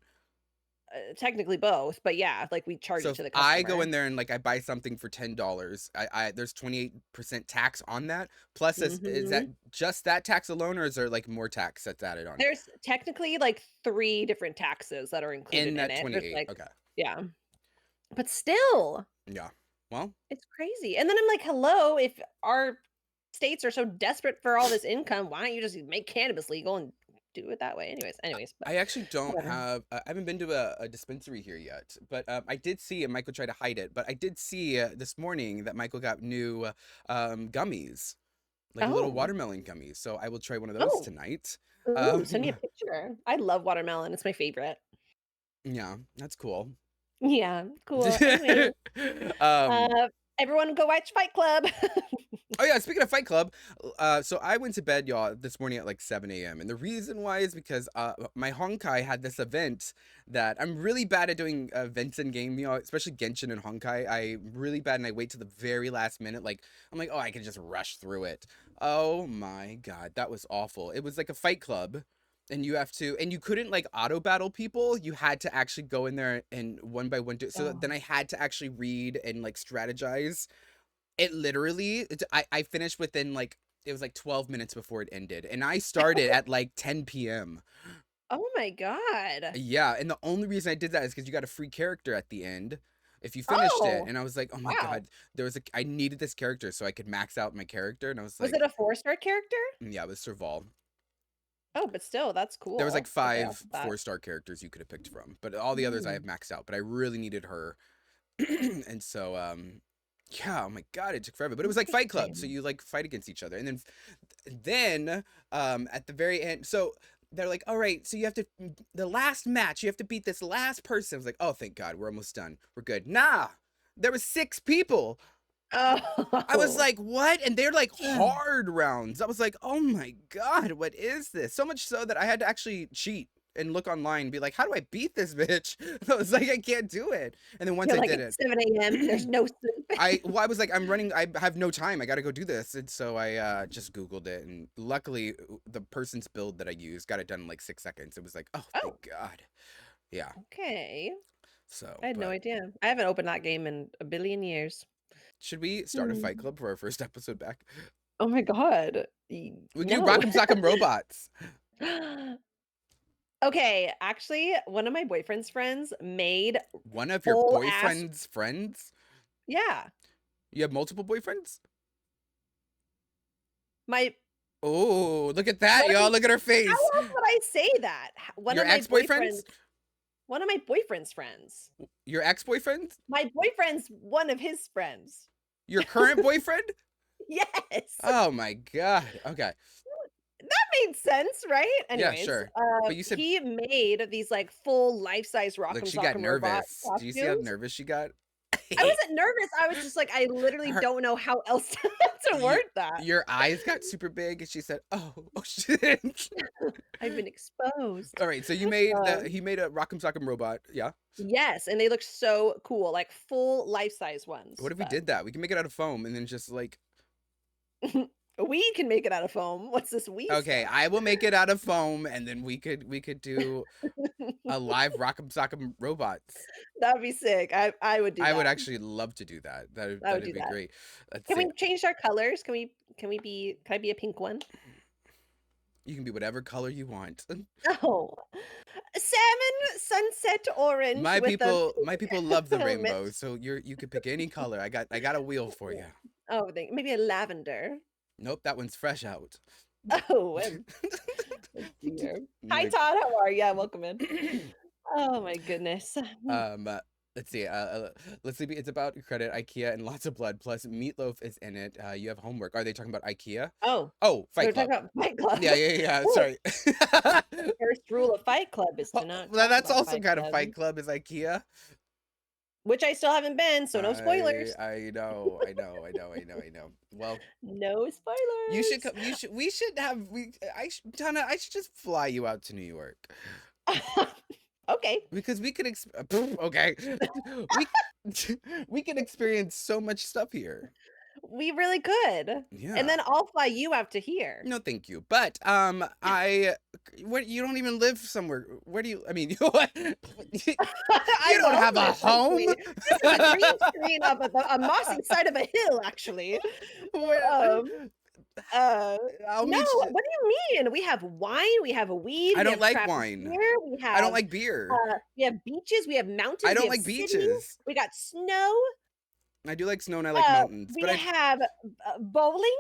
Technically both, but yeah, like we charge So it if to the I go customer. in there and like I buy something for $10, I there's 28% tax on that. Plus, is that Mhm. just that tax alone, or is there like more tax that's added on There's technically like 3 different taxes that are in included in that it. There's 28? like Okay. yeah, but still, Yeah. Well, it's crazy. And then I'm like, "Hello, if our states are so desperate for all this income, why don't you just make cannabis legal and do it that way?" Anyways, but I actually don't whatever. have. I haven't been to a dispensary here yet, but I did see, and Michael tried to hide it. But I did see this morning that Michael got new gummies, like little Oh, watermelon gummies. So I will try one of those oh, tonight. ooh, send me a Um, picture. I love watermelon, it's my favorite. yeah, that's cool. Yeah, cool. Anyway, um, uh, everyone go watch Fight Club. Oh yeah, speaking of Fight Club, so I went to bed, y'all, this morning at like 7 a.m. And the reason why is because my Honkai had this event that I'm really bad at doing events in game, especially Genshin and Honkai. I'm really bad, and I wait to the very last minute. Like I'm like, oh, I can just rush through it. Oh my God, that was awful. It was like a Fight Club. And you couldn't like auto battle people. You had to actually go in there and one by one do it. So then Oh. I had to actually read and like strategize. It literally, I finished within like, it was like 12 minutes before it ended. And I started at like 10 p.m. Oh my god. Yeah. And the only reason I did that is because you got a free character at the end if you finished it. Oh, And I was like, oh my wow. God, I needed this character so I could max out my character. And I was Was it like, a 4-star character? yeah, it was Serval. Oh, but still, that's There was like cool. Okay, I'll five put that. 4-star characters you could have picked from, but all the others I have Mm. maxed out. But I really needed her. And so, Yeah, oh my god, it took forever. But it was like Fight Club, so Interesting. you like fight against each other. And then at the very end, so they're like, "All right, so you have to the last match, you have to beat this last person." I was like, "Oh, thank God, we're almost done. We're good." Nah. There was 6 people. I was Oh. like, "What?" And they're like hard rounds. I was like, "Oh my God, what is this?" So much so that I had to actually cheat and look online and be like, "How do I beat this bitch?" I was like, "I can't do it." And then once You're I like, did "It's 7 a.m. There's it, no sleep." I was like, "I'm running. I have no time. I got to go do this." And so I just Googled it, and luckily the person's build that I used got it done in like 6 seconds. It was like, "Oh, thank Oh, God." Yeah. okay. I So, had no but idea. I haven't opened that game in a billion years. should we start a fight Hmm. club for our first episode back? Oh my god. We can do No. Rock'em Sock'em Robots. Okay, actually, one of my boyfriend's friends made One of your full ass. boyfriend's friends? Yeah. You have multiple boyfriends? My Oh, look at that, one of y'all. Look at her How face. else would I say that? Your ex-boyfriends? One of my boyfriend's friends. Your ex-boyfriends? My boyfriend's one of his friends. Your current boyfriend? Yes. Oh my God. Okay. That made sense, right? Yeah, Anyways, sure. But you said, he made these, like, full life-size look, Rock'em she got Sock'em Robot nervous. Do you see how costumes. nervous she got? I wasn't nervous, I was just like, I literally Her, don't know how else to you, word that. your eyes got super big, and she said, "Oh, oh shit." I've been exposed. All right, so you made Um, he made a Rock'em Sock'em Robot. Yeah. yes, and they look so cool, like, full life-size What ones, if we but did that? We can make it out of foam and then just like, we can make it out of foam. What's this "we" okay, stuff? I will make it out of foam, and then we could do a live Rock'em Sock'em Robots. That would be sick. I would do I would that. actually love to do that. I would That'd do be that. great. Let's Can see. we change our colors? Can I be a pink one? You can be whatever color you want. Oh, salmon sunset orange with a My people pink love the helmet. rainbow, so you could pick any color. I got a wheel for you. Oh, maybe a lavender. Nope, that one's fresh out. Oh, oh dear. Hi, Like, Todd. How are you? Welcome in. Oh my goodness. um, uh, let's see. Let's see. It's about credit, IKEA, and lots of blood. Plus, meatloaf is in it. You have homework. Are they talking about IKEA? Oh, Oh, Fight we're talking Club. about Fight Club. Yeah, yeah, yeah. Ooh, Sorry. first rule of Fight Club is to not Well, talk that's about also Fight kind of Club, Fight Club is IKEA. which I still haven't been, so no spoilers. I know, I know, I know, I know, I know. Well, No you should spoilers. come. You should. We should have. Donna. I should just fly you out to New York Okay, because we could. Okay, we we can experience so much stuff here. we really could. And Yeah. then I'll fly you out to here. No, thank you. But what? You don't even live somewhere. Where do you? I mean, I you don't love have a this home. actually. This is a green screen up at a mossy side of a hill, actually. Where- Um, uh, I'll no, meet you. what do you mean? We have wine, we have a weed, I we don't have like craft wine. beer, I don't like beer. we have beaches, we have I mountains, we don't have like cities, beaches. we got snow, I do like snow and I like mountains, we but have bowling,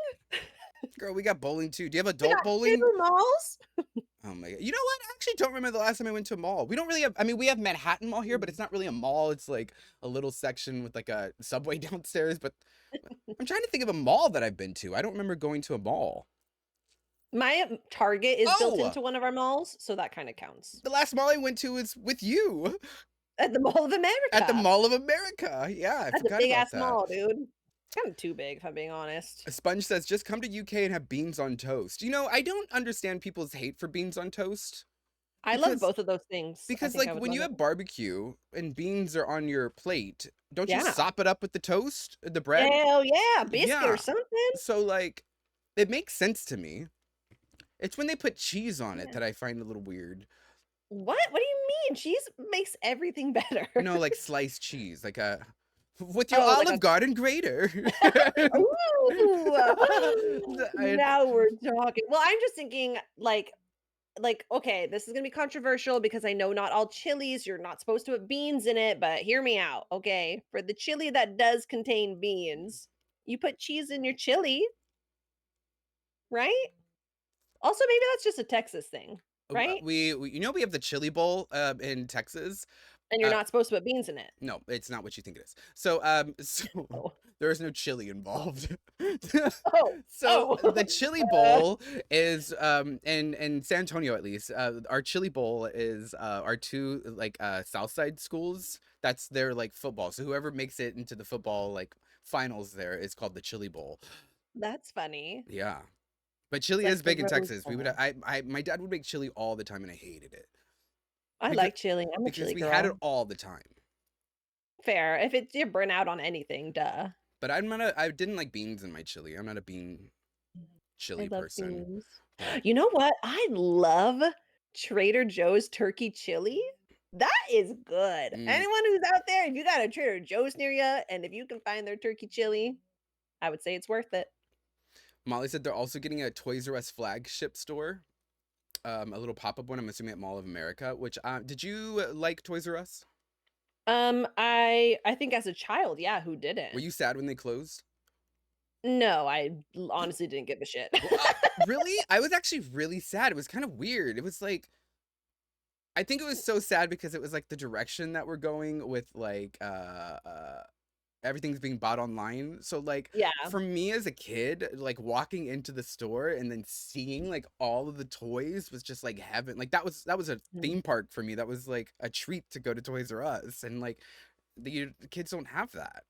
girl, we got bowling too. Do you have we adult got two bowling? malls. Oh my god. You know what? I actually don't remember the last time I went to a mall. We don't really have, I mean, we have Manhattan Mall here, but it's not really a mall. It's like a little section with like a subway downstairs, but I'm trying to think of a mall that I've been to. I don't remember going to a mall. My Target is built Oh, into one of our malls, so that kind of counts. the last mall I went to was with you At the Mall of at the America. Mall of America. Yeah, I That's a forgot big about ass that. mall, dude. Kind of too big, if I'm being honest. A Sponge says, just come to UK and have beans on toast. You know, I don't understand people's hate for beans on toast I love because both of those things. I think like I would when love you it. have barbecue and beans are on your plate, don't you Yeah. sop it up with the toast, the bread? Hell yeah, biscuit or Yeah. something. So like it makes sense to me. It's when they put cheese on it Yeah. that I find a little weird. What? What do you mean? Cheese makes everything better. No, like sliced cheese, like a with your Oh, like Olive a Garden grater. ooh. I- Now we're talking. Well, I'm just thinking okay, this is gonna be controversial because I know not all chilies, you're not supposed to put beans in it, but hear me out, okay? For the chili that does contain beans, you put cheese in your chili, right? Also, maybe that's just a Texas thing, right? you know we have the chili bowl in Texas. And you're Uh, not supposed to put beans in it. no, it's not what you think it is. So Oh. There is no chili involved. Oh, So oh. the chili bowl is in San Antonio at least, our chili bowl is our two like South Side schools. That's their like football. So whoever makes it into the football like finals there is called the chili bowl. That's funny. Yeah. But It's chili like is the big in Rose Texas. We would Bowl. my dad would make chili all the time and I hated it. I Because like chili. I'm a chili we had it girl. all the time. Fair. If it's you're burnt out on anything, duh. But I didn't like beans in my chili. I'm not a bean I chili love person. beans. But You know what? I love Trader Joe's turkey chili. That is good. mm, Anyone who's out there, if you got a Trader Joe's near you, and if you can find their turkey chili, I would say it's worth it. Molly said they're also getting a Toys R Us flagship store, a little pop up one. I'm assuming at Mall of America. Which did you like Toys R Us? I think as a child, yeah, who Were didn't? you sad when they closed? No, honestly didn't give a shit. Well, really? I was actually really sad. It was kind of weird. It was like I think it was so sad because it was like the direction that we're going with like everything's being bought online. So like Yeah. for me as a kid, like walking into the store and then seeing like all of the toys was just like heaven. Like that was a Mm. theme park for me. That was like a treat to go to Toys R Us, and like the kids don't have that.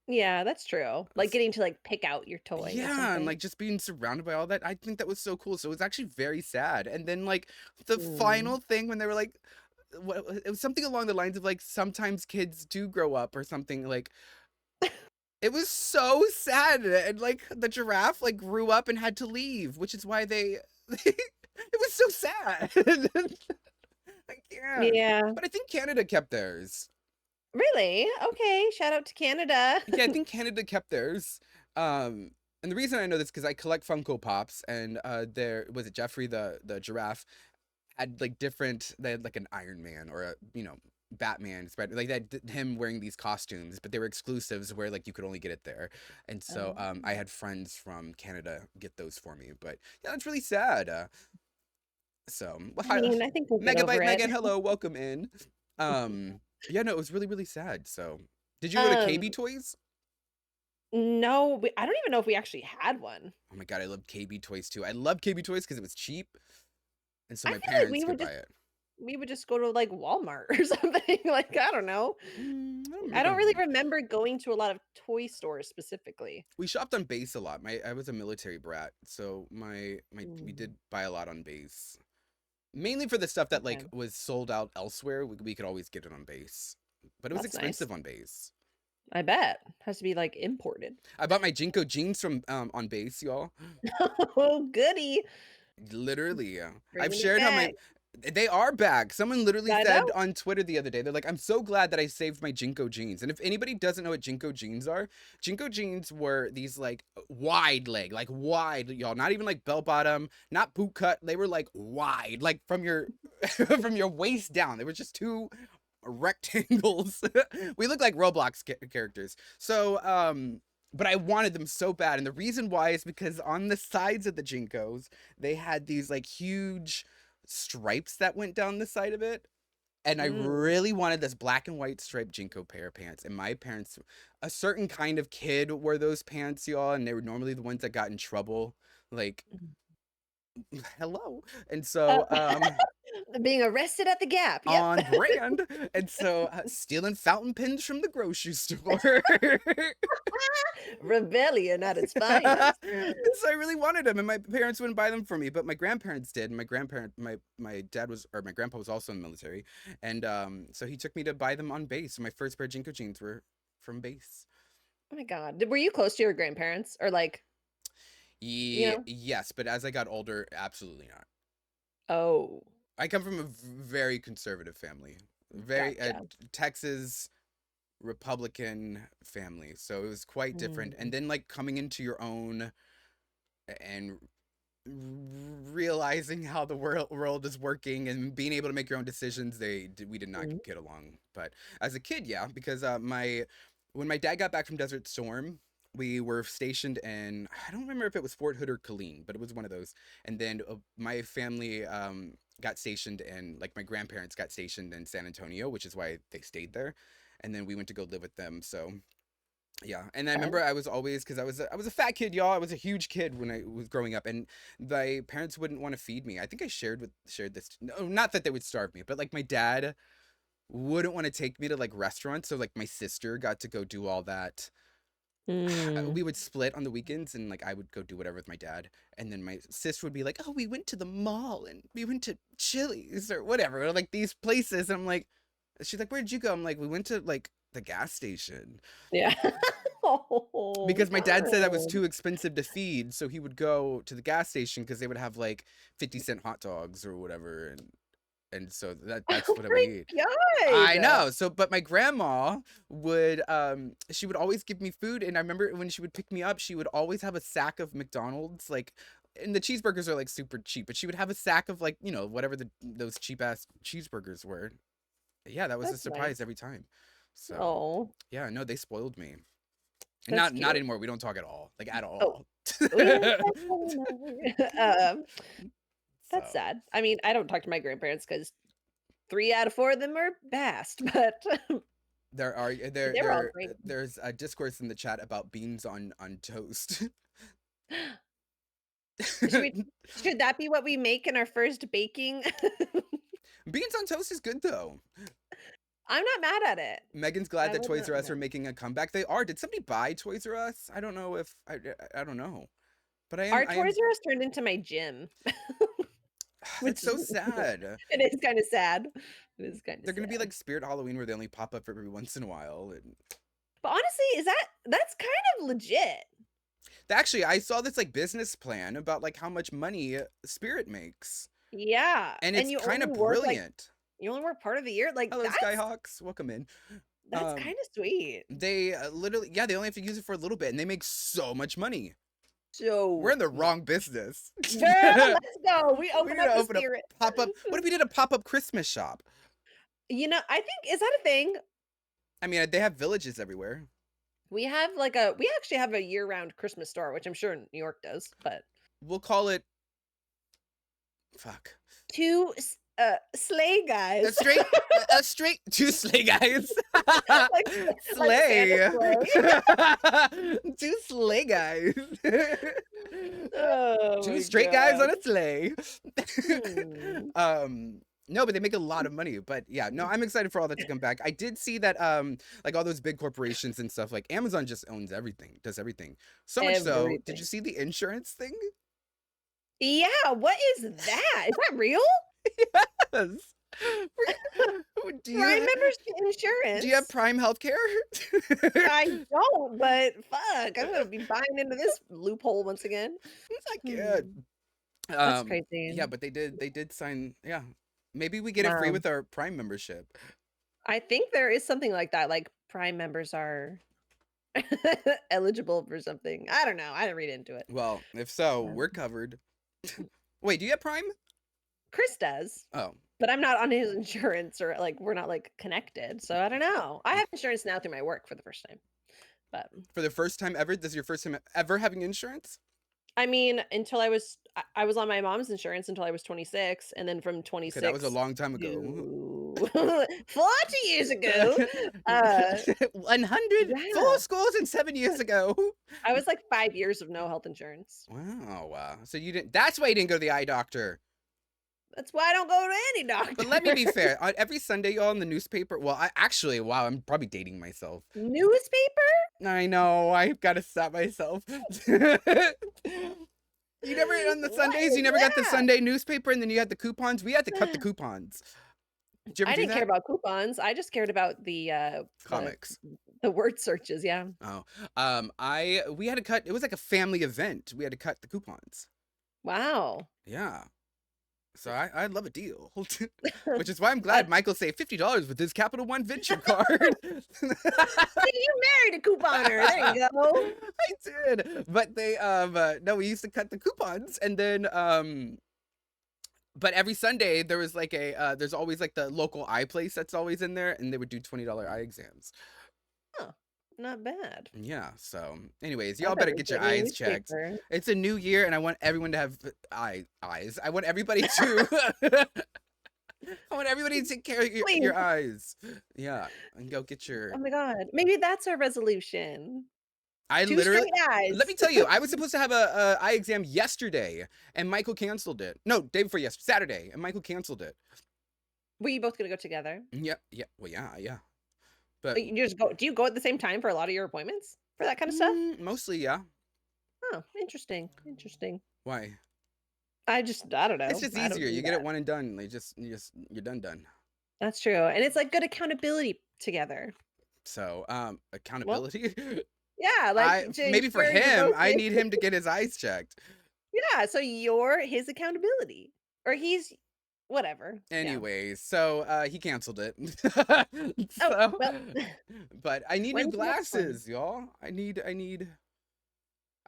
Yeah, that's true. Like It's- getting to like pick out your toy or yeah, and something. like just being surrounded by all that, I think that was so cool. So it was actually very sad. And then like the Mm. final thing when they were like, what it was something along the lines of like sometimes kids do grow up or something like it was so sad, and like the giraffe like grew up and had to leave, which is why they it was so sad. I can't. Yeah. But I think Canada kept theirs. Really? Okay, shout out to Canada. Yeah, I think Canada kept theirs. Um and the reason I know this because I collect Funko Pops, and there was it Jeffrey the giraffe had like different they had like an Iron Man or a Batman, like that him wearing these costumes, but they were exclusives where like you could only get it there. And so Oh. I had friends from Canada get those for me. But yeah, that's really sad. So well, I mean, I think we'll get over Megabyte it. Megan, hello, welcome in. Yeah, no, it was really, really sad. So did you go to Um, KB Toys? no, I don't even know if we actually had one. Oh my god, I love KB Toys too. I love KB Toys because it was cheap, and so I my feel like parents could buy it. we would just go to like Walmart or something. Like, I don't know. I don't remember I don't going to really Walmart. remember going to a lot of toy stores specifically. We shopped on base a lot. I was a military brat, so my we Mm, did buy a lot on base. Mainly for the stuff that like okay, was sold out elsewhere. We could always get it on base, but it was that's nice. expensive on base. I bet has to be like imported. I bought my Jinko jeans from on base, y'all. Oh, goody! Literally, I've Bringing it shared how my back. they are back. Someone literally I said know. on Twitter the other day, they're like, "I'm so glad that I saved my Jinko jeans." And if anybody doesn't know what Jinko jeans are, Jinko jeans were these like wide leg, like wide, y'all, not even like bell bottom, not boot cut. They were like wide, like from your from your waist down. They were just two rectangles. We look like Roblox characters. So, but I wanted them so bad, and the reason why is because on the sides of the Jinkos, they had these like huge stripes that went down the side of it. And I Mm, really wanted this black and white striped Jinko pair of pants. And my parents, a certain kind of kid wore those pants, y'all, and they were normally the ones that got in trouble. Like, mhm. hello. And Uh, so, being arrested at the Gap. Yep. on brand. And so, stealing fountain pens from the grocery store. Rebellion at its And finest. so I really wanted them, and my parents wouldn't buy them for me, but my grandparents did. My grandparent, my dad was, or my grandpa was also in the military, and so he took me to buy them on base. So my first pair of Jinko jeans were from base. Oh my god. Were you close to your grandparents or like, you know? Yes, but as I got older, absolutely not. Oh, I come from a very conservative family, very gotcha. Texas Republican family, so it was quite different. And Mm, then like coming into your own and realizing how the world is working and being able to make your own decisions, we did not mm, get along. But as a kid, yeah, because my when my dad got back from Desert Storm, we were stationed in, I don't remember if it was Fort Hood or Killeen, but it was one of those. And then my family got stationed in, like my grandparents got stationed in San Antonio, which is why they stayed there. And then we went to go live with them. So Yeah, and I Okay. remember I was always because I was a fat kid, y'all. I was a huge kid when I was growing up, and my parents wouldn't want to feed me. I think I shared this. No, not that they would starve me, but like my dad wouldn't want to take me to like restaurants, so like my sister got to go do all that. Mm. We would split on the weekends, and like I would go do whatever with my dad, and then my sister would be like, "Oh, we went to the mall and we went to Chili's or whatever, or like these places." And I'm like, she's like, "Where did you go?" I'm like, "We went to like the gas station." Yeah. Oh, Because my dad said that was too expensive to feed, so he would go to the gas station because they would have like 50-cent hot dogs or whatever, and so that's oh what I would my eat. I god. know. So, but my grandma would, she would always give me food, and I remember when she would pick me up, she would always have a sack of McDonald's, like, and the cheeseburgers are like super cheap, but she would have a sack of like, whatever those cheap ass cheeseburgers were. Yeah, that was a That's nice. surprise every time. So, Oh, yeah, no, they spoiled me. And that's not cute. anymore. We don't talk at all, like at Oh, all. we don't talk anymore. That's So sad. I mean, I don't talk to my grandparents because 3 out of 4 of them are passed, but there are they were all great. there's a discourse in the chat about beans on toast. Should we should that be what we make in our first baking? Beans on toast is good though. I'm not mad at it. Megan's glad I that would Toys not R be Us mad. are making a comeback. They are. Did somebody buy Toys R Us? I don't know if I don't know, but Our I Toys am. R Us turned into my gym, That's which is so sad. it is kinda sad. It is kinda They're gonna be sad. like Spirit Halloween where they only pop up every once in a while. And But honestly, that's kind of legit. actually, I saw this like business plan about like how much money Spirit makes, Yeah, and and it's kind of like, brilliant. you only work part of the year, like, Hello, Skyhawks. Welcome in. that's Um, kinda sweet. they literally, yeah, they only have to use it for a little bit, and they make so much money. We're So in the much. wrong business. Girl, let's go. We We open need up to the open a spirit. pop up. What if we did a pop up Christmas shop? I think is that a thing? I mean, they have villages everywhere. We actually have a year-round Christmas store, which I'm sure New York does, but We'll call it. Fuck. 2 sleigh A guys. straight, a straight two sleigh guys. Like like a Santa Slay. sleigh. Two sleigh guys. Oh Two my straight guys god. on a sleigh. Hmm. No, but they make a lot of money. But yeah, no, I'm excited for all that to come back. I did see that like all those big corporations and stuff, like Amazon just owns everything, does everything. So much so, did you Everything. see the insurance thing? Yeah, what is that? Is that real? Yes. Do Prime you members get do you have insurance? Prime Healthcare? I don't, but fuck, I'm gonna be buying into this loophole once again. I can't. Hmm, that's Yeah, crazy. but they did sign, yeah. Maybe we get it free Wow. with our Prime membership. I think there is something like that, like Prime members are eligible for something. I don't know. I didn't read into it. Well, if so, Um, we're covered. Wait, do you have Prime? Chris does, Oh, but I'm not on his insurance or like we're not like connected. So I don't know. I have insurance now through my work for the first time. But for the first time ever? This is your first time ever having insurance? I mean, until I was on my mom's insurance until I was 26, and then from Okay, that was a 26 long time ago. to 40 years ago, uh 100 four yeah, scores and 7 years ago. I was like 5 years of no health insurance. Wow, wow. So you didn't, that's why you didn't go to the eye doctor. That's why I don't go to any But let me be doctor. fair. On every Sunday, y'all in the newspaper. Well, I actually, wow, I'm probably dating myself. Newspaper? I know. I've got to stop myself. You never on the What Sundays. You is never got the that? Sunday newspaper, and then you had the coupons. We had to cut the coupons. Did you ever I do didn't care that? about coupons. I just cared about Comics. the word searches, yeah. Oh, we had to cut. It was like a family event. We had to cut the coupons. Wow. Yeah. So I love a deal, which is why I'm glad That's Michael saved $50 with his Capital One Venture card. see, you married a couponer. There you go. I did, but they no, we used to cut the coupons, and then but every Sunday there was like there's always like the local eye place that's always in there, and they would do $20 eye exams. Huh. Not bad. Yeah. So, anyways, I y'all better better get your get me a eyes checked. newspaper. It's a new year, and I want everyone to have eyes. I want everybody to. I want everybody to take care of Please. your eyes. Yeah, and go get Oh your. my god. Maybe that's our resolution. I 2 literally. straight Let eyes. me tell you, I was supposed to have a eye exam yesterday, and Michael canceled it. No, day before yesterday, Saturday, and Michael canceled it. Were you both gonna go together? Yeah, yeah, well, yeah. But You just go do you go at the same time for a lot of your appointments for that kind of stuff? mostly, yeah. Oh, interesting, interesting. Why? I don't It's know. just I don't easier. do You get it that. one and done. You're done. That's true, and it's, like, good accountability together. So, Well, accountability. yeah, like, I to maybe for ensure you're him, both I need him to get his eyes checked. yeah, so you're his accountability. Or he's whatever, yeah. Anyways, so he canceled it. Oh, So, well, but I need new when's the next one? glasses, y'all. I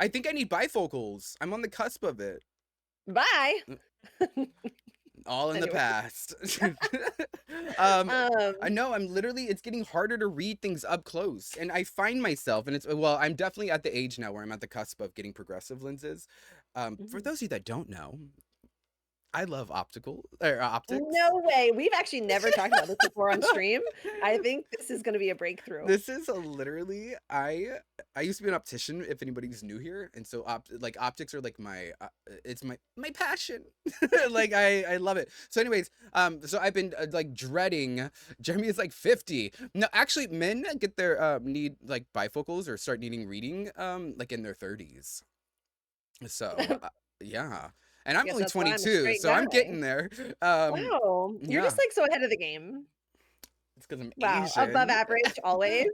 think I need bifocals. I'm on the cusp of it. Bye. All in the Anyway, past. um, I um, know it's getting harder to read things up close. And I find myself, and well, I'm definitely at the age now where I'm at the cusp of getting progressive lenses. For mhm. those of you that don't know, I love optics. No way. We've actually never talked about this before on stream. I think this is gonna be a breakthrough. This is literally I used to be an optician if anybody's new here, and so like optics are like my it's my passion. Like I love it. So anyways, so I've been like dreading. Jeremy is like 50. No, actually men get their need like bifocals or start needing reading like in their 30s. So yeah. And I'm Guess only that's why I'm a 22, straight so I'm guy. getting there. Um Wow. You're yeah. just, like, so ahead of the game. It's because I'm Wow. Above Asian. average always.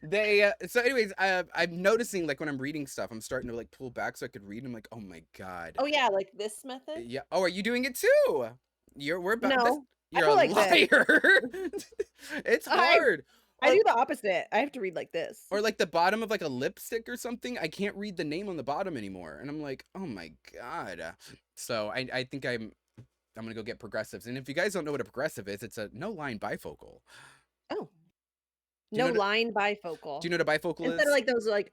They so anyways, I'm noticing like when I'm reading stuff, I'm starting to like pull back so I could read. I'm like, oh my god, Oh, yeah, like this method? yeah. Oh, are you doing it too? We're about this. No. I You're a go like this. liar. It's I hard. I Or do the opposite. I have to read like this. or like the bottom of like a lipstick or something. I can't read the name on the bottom anymore, and I'm like, oh my god. So I think I'm gonna go get progressives. And if you guys don't know what a progressive is, it's a no line bifocal. Oh, Do you no know what, line bifocal. do you know what a bifocal Instead of, is? like, those, like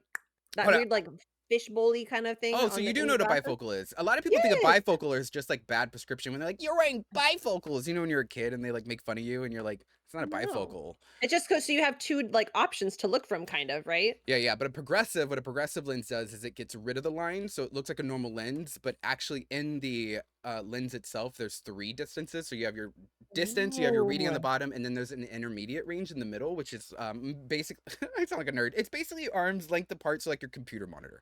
that Hold weird, like, fishbowl-y kind of thing Oh, so on you the do in know your what a glasses? bifocal is. A lot of people think of Yes! bifocal as just like bad prescription when they're like, you're wearing bifocals. You know, when you're a kid and they like make fun of you and you're like, it's not a No. bifocal. It just goes so you have 2, like, options to look from kind of, right? Yeah, yeah. But what a progressive lens does is it gets rid of the line. So it looks like a normal lens, but actually in the lens itself, there's 3 distances. So you have your distance, you have your reading on the Ooh. bottom, and then there's an intermediate range in the middle, which is basic. I sound like a nerd. It's basically arm's length apart, so like your computer monitor.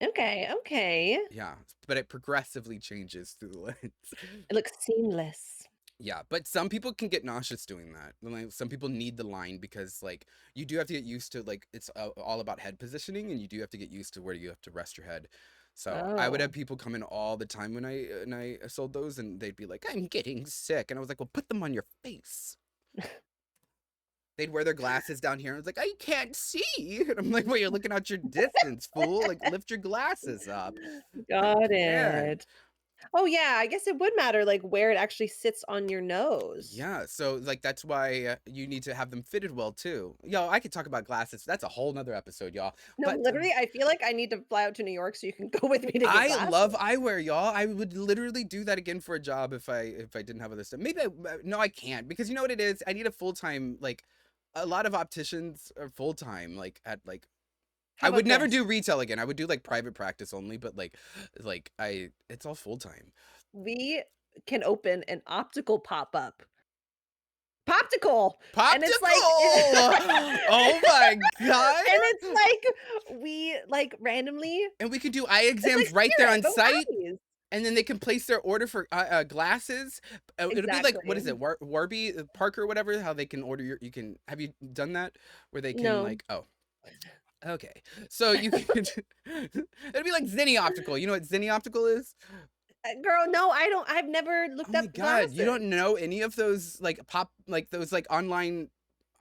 Okay, okay. Yeah, but it progressively changes through the lens. It looks seamless. Yeah, but some people can get nauseous doing that. Like some people need the line because like you do have to get used to like it's all about head positioning and you do have to get used to where you have to rest your head. So I would have Oh. people come in all the time when I sold those and they'd be like, "I'm getting sick," and I was like, "Well, put them on your face." They'd wear their glasses down here and I was like, "I can't see," and I'm like, "Well, you're looking out your distance, fool! Like lift your glasses up." You Got can. it. Oh, yeah, I guess it would matter, like, where it actually sits on your nose. Yeah, so like that's why you need to have them fitted well too. Yo, I could talk about glasses. That's a whole nother episode, y'all. No, But literally, I feel like I need to fly out to New York so you can go with me to get I love glasses. eyewear, y'all. I would literally do that again for a job if I didn't have other stuff. Maybe no, I can't because you know what it is. I need a full time like a lot of opticians are full time like at like How I would about never this? do retail again. I would do like private practice only, but like I it's all full time. We can open an optical pop-up. Poptical! And it's like Popticle! Oh my god! and it's like we, like, randomly And we could do eye it's like exams right there Spirit, on but with site, eyes. and then they can place their order for glasses. It'll be like what is Exactly. it, Warby Parker, whatever? How they can order your. You can have you done that where they can No. like okay, so you can. It'll be like Zenni Optical. You know what Zenni Optical is? Girl, no, I don't I've never Oh looked my up god, you glasses. don't know any of those like those like online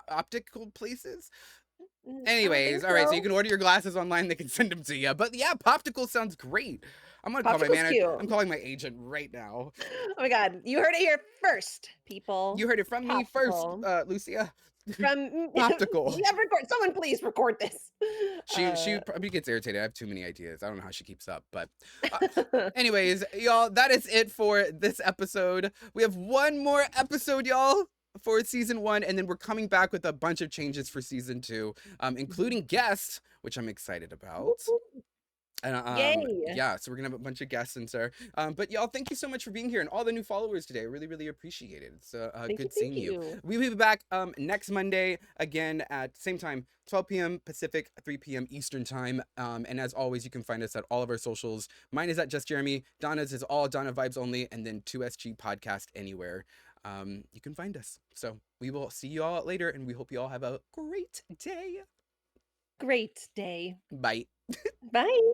optical places? I don't Anyways, think all right, so you so. can order your glasses online, they can send them to you. But yeah, Poptical sounds great. I'm gonna call my Popsicle's manager. cute. I'm calling my agent right now. Oh my god, you heard it here first, people. You heard it from me first, Popsicle. Lucia. from Optical. yeah, record. Someone please record this. She probably gets irritated. I have too many ideas. I don't know how she keeps up, but uh, anyways, y'all, that is it for this episode. We have one more episode, y'all, for season 1, and then we're coming back with a bunch of changes for season 2, including guests, which I'm excited about. And Yay! yeah, so we're gonna have a bunch of guests in there. But y'all, thank you so much for being here and all the new followers today. I really, really appreciate it. It's Thank you, good thank seeing you. you. We will be back next Monday again at same time, 12 p.m. Pacific, 3 p.m. Eastern time. And as always, you can find us at all of our socials. Mine is at Just Jeremy. Donna's is all Donna Vibes Only, and then 2SGPodcast anywhere. You can find us. So we will see you all later, and we hope you all have a great day. Great day. Bye. Bye.